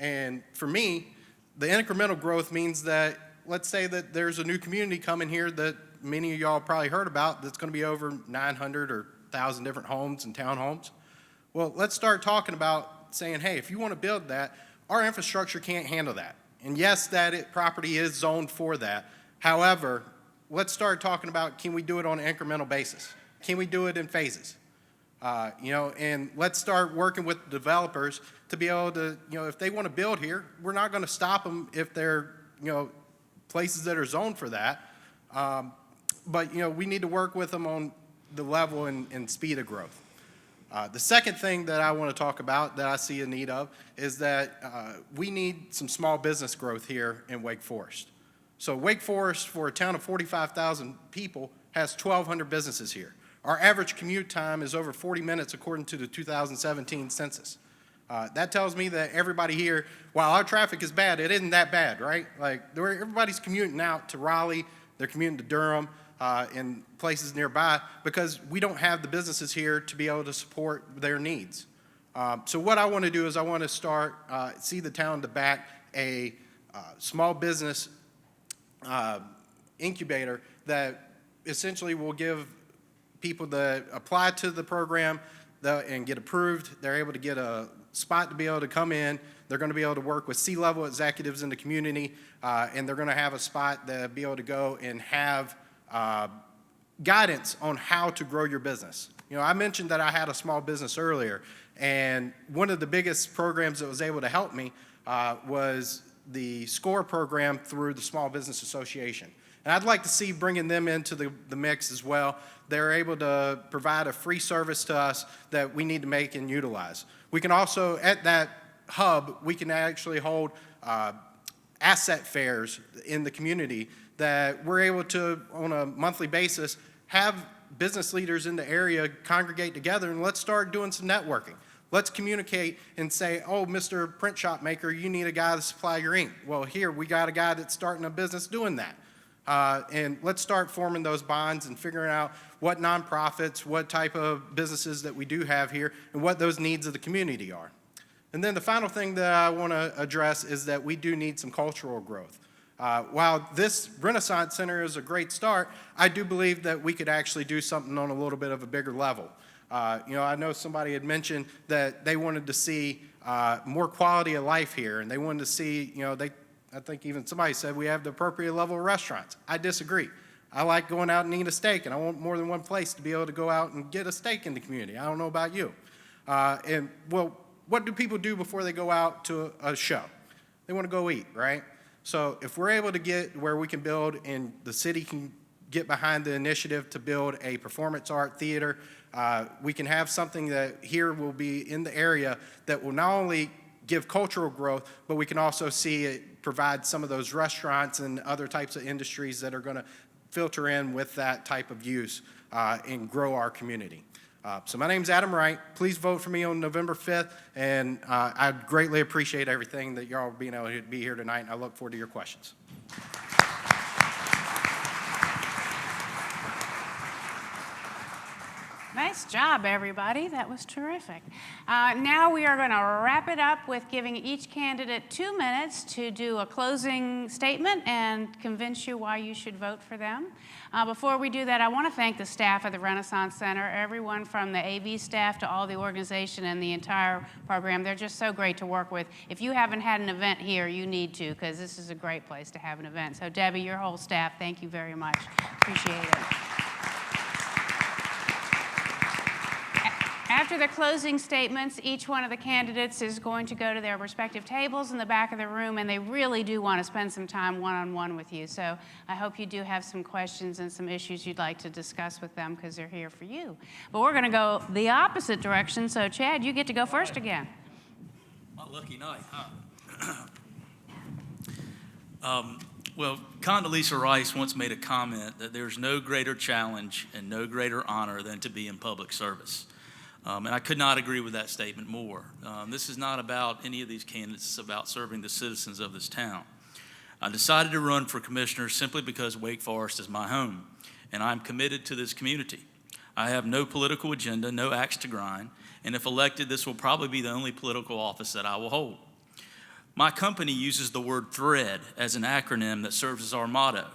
And for me, the incremental growth means that, let's say that there's a new community coming here that many of y'all probably heard about that's going to be over 900 or 1,000 different homes and townhomes. Well, let's start talking about saying, hey, if you want to build that, our infrastructure can't handle that. And yes, that property is zoned for that. However, let's start talking about, can we do it on an incremental basis? Can we do it in phases? And let's start working with developers to be able to, if they want to build here, we're not going to stop them if they're, places that are zoned for that. But we need to work with them on the level and speed of growth. The second thing that I want to talk about that I see a need of is that we need some small business growth here in Wake Forest. So Wake Forest, for a town of 45,000 people, has 1,200 businesses here. Our average commute time is over 40 minutes according to the 2017 census. That tells me that everybody here, while our traffic is bad, it isn't that bad, right? Like, everybody's commuting out to Raleigh, they're commuting to Durham, and places nearby because we don't have the businesses here to be able to support their needs. So what I want to do is I want to see the town to back a small business incubator that essentially will give people that apply to the program and get approved. They're able to get a spot to be able to come in. They're going to be able to work with C-level executives in the community, and they're going to have a spot to be able to go and have guidance on how to grow your business. I mentioned that I had a small business earlier, and one of the biggest programs that was able to help me was the SCORE program through the Small Business Association. And I'd like to see bringing them into the mix as well. They're able to provide a free service to us that we need to make and utilize. We can also, at that hub, we can actually hold asset fairs in the community that we're able to, on a monthly basis, have business leaders in the area congregate together and let's start doing some networking. Let's communicate and say, oh, Mr. Print Shop Maker, you need a guy to supply your ink. Well, here, we got a guy that's starting a business doing that. And let's start forming those bonds and figuring out what nonprofits, what type of businesses that we do have here, and what those needs of the community are. And then the final thing that I want to address is that we do need some cultural growth. While this Renaissance Center is a great start, I do believe that we could actually do something on a little bit of a bigger level. I know somebody had mentioned that they wanted to see more quality of life here, and they wanted to see, I think even somebody said we have the appropriate level of restaurants. I disagree. I like going out and eating a steak, and I want more than one place to be able to go out and get a steak in the community. I don't know about you. What do people do before they go out to a show? They want to go eat, right? So if we're able to get where we can build and the city can get behind the initiative to build a performance art theater, we can have something that here will be in the area that will not only give cultural growth, but we can also see it provide some of those restaurants and other types of industries that are going to filter in with that type of use and grow our community. So my name's Adam Wright. Please vote for me on November 5th, and I greatly appreciate everything that y'all being able to be here tonight, and I look forward to your questions. Nice job, everybody. That was terrific. Now we are going to wrap it up with giving each candidate 2 minutes to do a closing statement and convince you why you should vote for them. Before we do that, I want to thank the staff of the Renaissance Center, everyone from the AV staff to all the organization and the entire program. They're just so great to work with. If you haven't had an event here, you need to, because this is a great place to have an event. So Debbie, your whole staff, thank you very much. Appreciate it. After the closing statements, each one of the candidates is going to go to their respective tables in the back of the room, and they really do want to spend some time one-on-one with you. So I hope you do have some questions and some issues you'd like to discuss with them because they're here for you. But we're going to go the opposite direction, so Chad, you get to go first again. My lucky night, huh? Well, Condoleezza Rice once made a comment that there's no greater challenge and no greater honor than to be in public service. And I could not agree with that statement more. This is not about any of these candidates. It's about serving the citizens of this town. I decided to run for commissioner simply because Wake Forest is my home, and I'm committed to this community. I have no political agenda, no axe to grind, and if elected, this will probably be the only political office that I will hold. My company uses the word THREAD as an acronym that serves as our motto.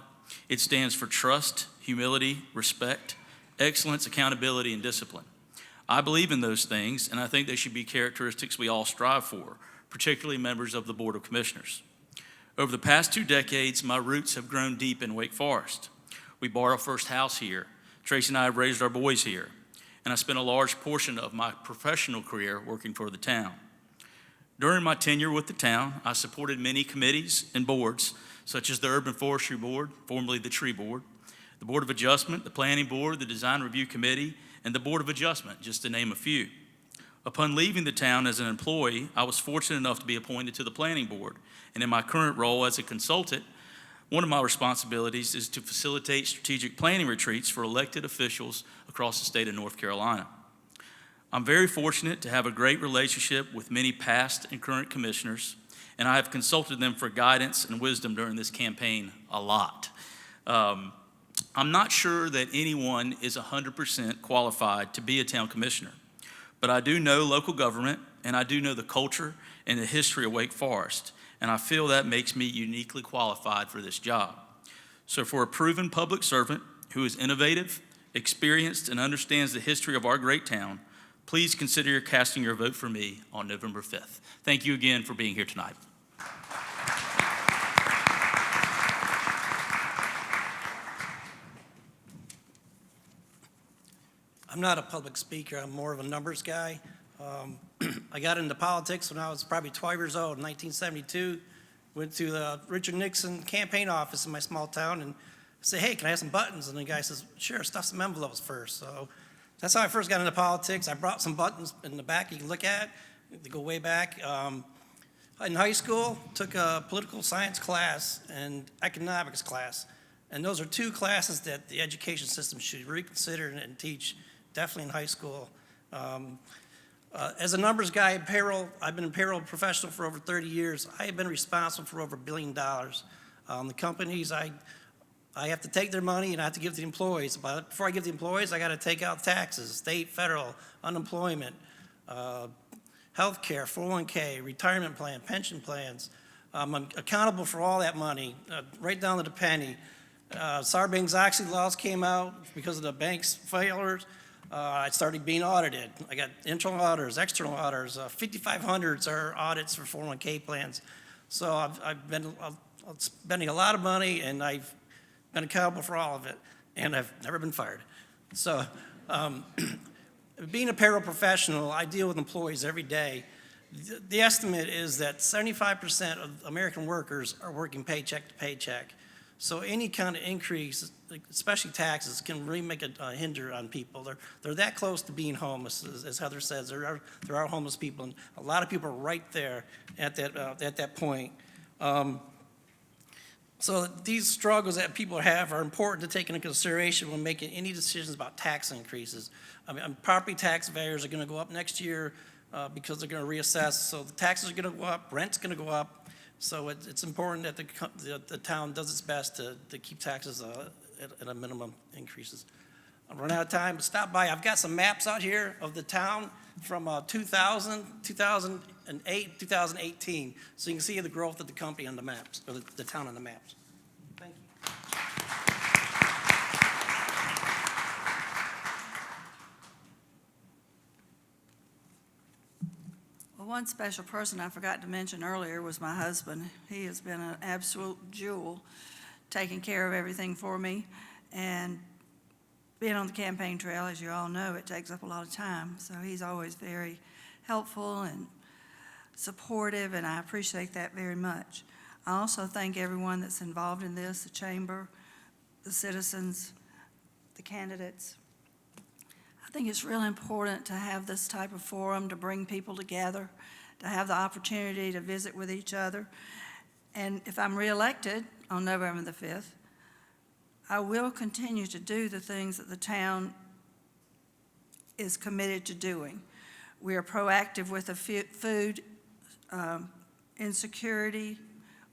It stands for trust, humility, respect, excellence, accountability, and discipline. I believe in those things, and I think they should be characteristics we all strive for, particularly members of the Board of Commissioners. Over the past 2 decades, my roots have grown deep in Wake Forest. We bought our first house here. Tracy and I have raised our boys here. and I spent a large portion of my professional career working for the town. During my tenure with the town, I supported many committees and boards, such as the Urban Forestry Board, formerly the Tree Board, the Board of Adjustment, the Planning Board, the Design Review Committee, and the Board of Adjustment, just to name a few. Upon leaving the town as an employee, I was fortunate enough to be appointed to the Planning Board, and in my current role as a consultant, one of my responsibilities is to facilitate strategic planning retreats for elected officials across the state of North Carolina. I'm very fortunate to have a great relationship with many past and current commissioners, and I have consulted them for guidance and wisdom during this campaign a lot. I'm not sure that anyone is 100% qualified to be a town commissioner, but I do know local government, and I do know the culture and the history of Wake Forest, and I feel that makes me uniquely qualified for this job. So for a proven public servant who is innovative, experienced, and understands the history of our great town, please consider casting your vote for me on November 5th. Thank you again for being here tonight. I'm not a public speaker, I'm more of a numbers guy. I got into politics when I was probably 12 years old in 1972. Went to the Richard Nixon campaign office in my small town and said, hey, can I have some buttons? And the guy says, sure, stuff some envelopes first. So that's how I first got into politics. I brought some buttons in the back you can look at. They go way back. In high school, took a political science class and economics class. And those are two classes that the education system should reconsider and teach, definitely in high school. As a numbers guy in payroll, I've been a payroll professional for over 30 years. I have been responsible for over $1 billion. The companies, I have to take their money and I have to give to the employees. But before I give the employees, I got to take out taxes, state, federal, unemployment, health care, 401k, retirement plan, pension plans. I'm accountable for all that money, right down to the penny. Sarbanes-Oxley laws came out because of the bank's failures. I started being audited. I got internal auditors, external auditors. 5,500s are audits for 401k plans. So I've been spending a lot of money, and I've been accountable for all of it, and I've never been fired. So being a payroll professional, I deal with employees every day. The estimate is that 75% of American workers are working paycheck to paycheck. So any kind of increase, especially taxes, can really make a hinder on people. They're that close to being homeless, as Heather says. There are homeless people, and a lot of people are right there at that point. So these struggles that people have are important to take into consideration when making any decisions about tax increases. I mean, property tax values are going to go up next year because they're going to reassess. So the taxes are going to go up, rent's going to go up. So it's important that the town does its best to keep taxes at a minimum increases. I'm running out of time, but stop by. I've got some maps out here of the town from 2000, 2008, 2018. So you can see the growth of the company on the maps, or the town on the maps. Thank you. Well, one special person I forgot to mention earlier was my husband. He has been an absolute jewel, taking care of everything for me. And being on the campaign trail, as you all know, it takes up a lot of time. So he's always very helpful and supportive, and I appreciate that very much. I also thank everyone that's involved in this, the chamber, the citizens, the candidates. I think it's really important to have this type of forum to bring people together, to have the opportunity to visit with each other. And if I'm reelected on November the 5th, I will continue to do the things that the town is committed to doing. We are proactive with the food insecurity.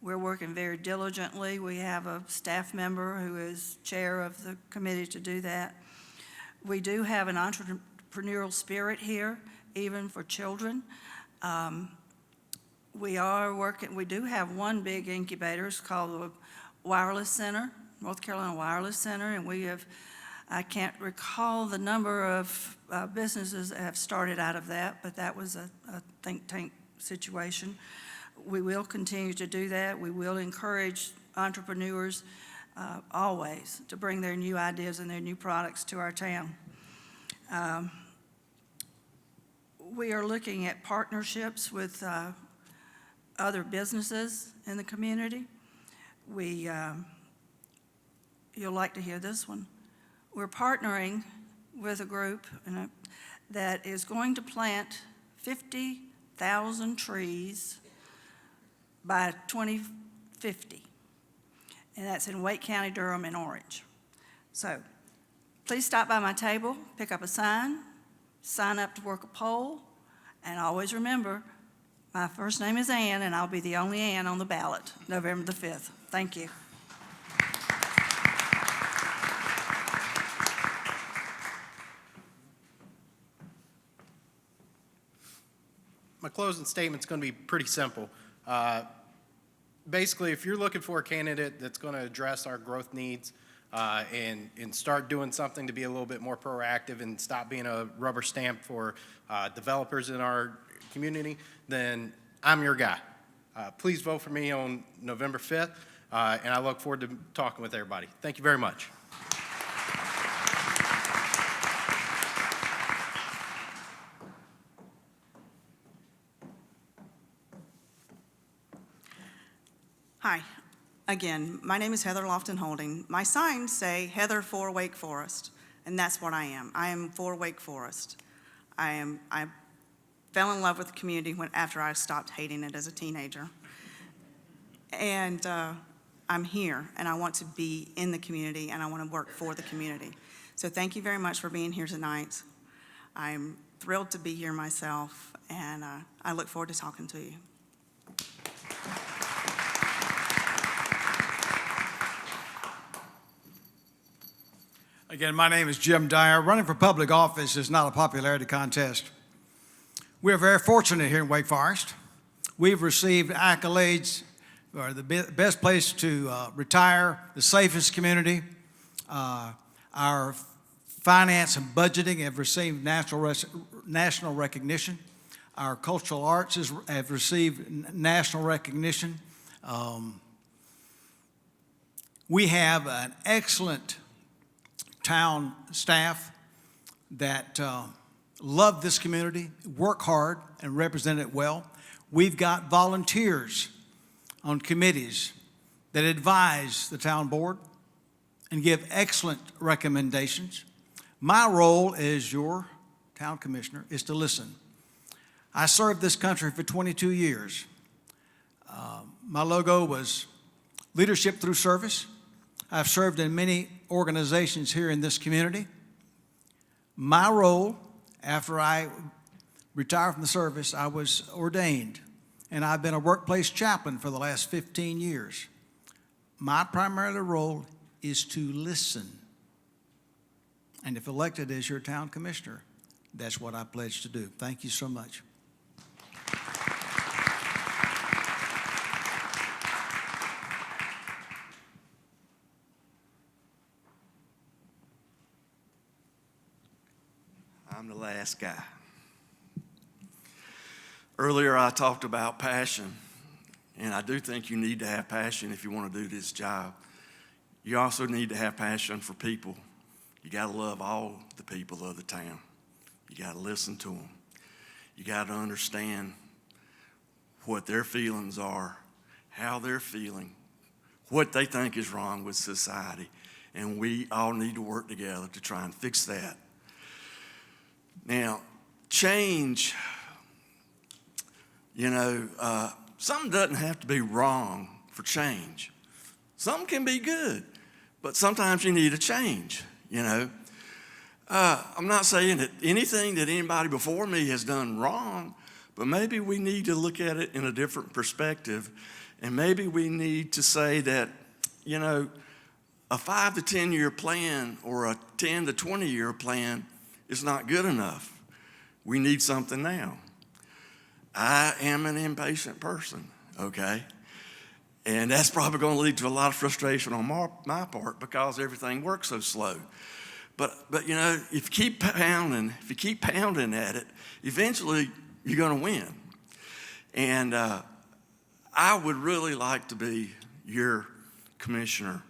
We're working very diligently. We have a staff member who is chair of the committee to do that. We do have an entrepreneurial spirit here, even for children. We do have one big incubator. It's called the Wireless Center, North Carolina Wireless Center, and I can't recall the number of businesses that have started out of that, but that was a think tank situation. We will continue to do that. We will encourage entrepreneurs always to bring their new ideas and their new products to our town. We are looking at partnerships with other businesses in the community. You'll like to hear this one. We're partnering with a group that is going to plant 50,000 trees by 2050. And that's in Wake County, Durham, and Orange. So please stop by my table, pick up a sign up to work a poll, and always remember, my first name is Ann, and I'll be the only Ann on the ballot, November the 5th. Thank you. My closing statement's going to be pretty simple. Basically, if you're looking for a candidate that's going to address our growth needs and start doing something to be a little bit more proactive and stop being a rubber stamp for developers in our community, then I'm your guy. Please vote for me on November 5th, and I look forward to talking with everybody. Thank you very much. Hi, again, my name is Heather Lofton Holding. My signs say Heather for Wake Forest, and that's what I am. I am for Wake Forest. I fell in love with the community after I stopped hating it as a teenager. And I'm here, and I want to be in the community, and I want to work for the community. So thank you very much for being here tonight. I'm thrilled to be here myself, and I look forward to talking to you. Again, my name is Jim Dyer. Running for public office is not a popularity contest. We are very fortunate here in Wake Forest. We've received accolades for the best place to retire, the safest community. Our finance and budgeting have received national recognition. Our cultural arts have received national recognition. We have an excellent town staff that love this community, work hard, and represent it well. We've got volunteers on committees that advise the town board and give excellent recommendations. My role as your town commissioner is to listen. I served this country for 22 years. My logo was leadership through service. I've served in many organizations here in this community. My role, after I retired from the service, I was ordained, and I've been a workplace chaplain for the last 15 years. My primary role is to listen. And if elected as your town commissioner, that's what I pledge to do. Thank you so much. I'm the last guy. Earlier, I talked about passion, and I do think you need to have passion if you want to do this job. You also need to have passion for people. You got to love all the people of the town. You got to listen to them. You got to understand what their feelings are, how they're feeling, what they think is wrong with society, and we all need to work together to try and fix that. Now, change, something doesn't have to be wrong for change. Something can be good, but sometimes you need a change, I'm not saying that anything that anybody before me has done wrong, but maybe we need to look at it in a different perspective, and maybe we need to say that, a 5 to 10 year plan or a 10 to 20 year plan is not good enough. We need something now. I am an impatient person, okay? And that's probably going to lead to a lot of frustration on my part because everything works so slow. But if you keep pounding at it, eventually you're going to win. And I would really like to be your commissioner.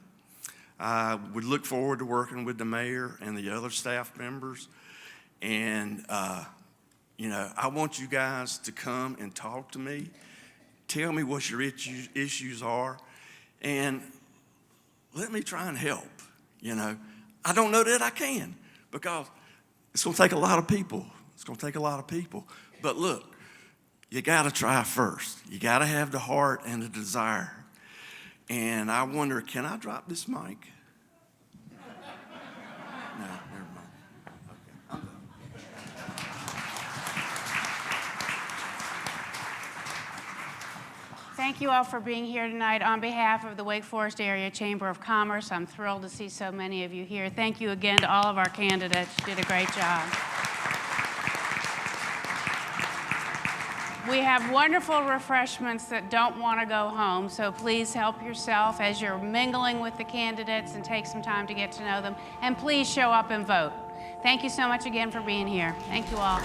I would look forward to working with the mayor and the other staff members. And, you know, I want you guys to come and talk to me. Tell me what your issues are, and let me try and help, you know. I don't know that I can, because it's going to take a lot of people. It's going to take a lot of people. But look, you got to try first. You got to have the heart and the desire. And I wonder, can I drop this mic? No, never mind. Okay, I'm done. Thank you all for being here tonight. On behalf of the Wake Forest Area Chamber of Commerce, I'm thrilled to see so many of you here. Thank you again to all of our candidates. You did a great job. We have wonderful refreshments that don't want to go home, so please help yourself as you're mingling with the candidates and take some time to get to know them. And please show up and vote. Thank you so much again for being here. Thank you all.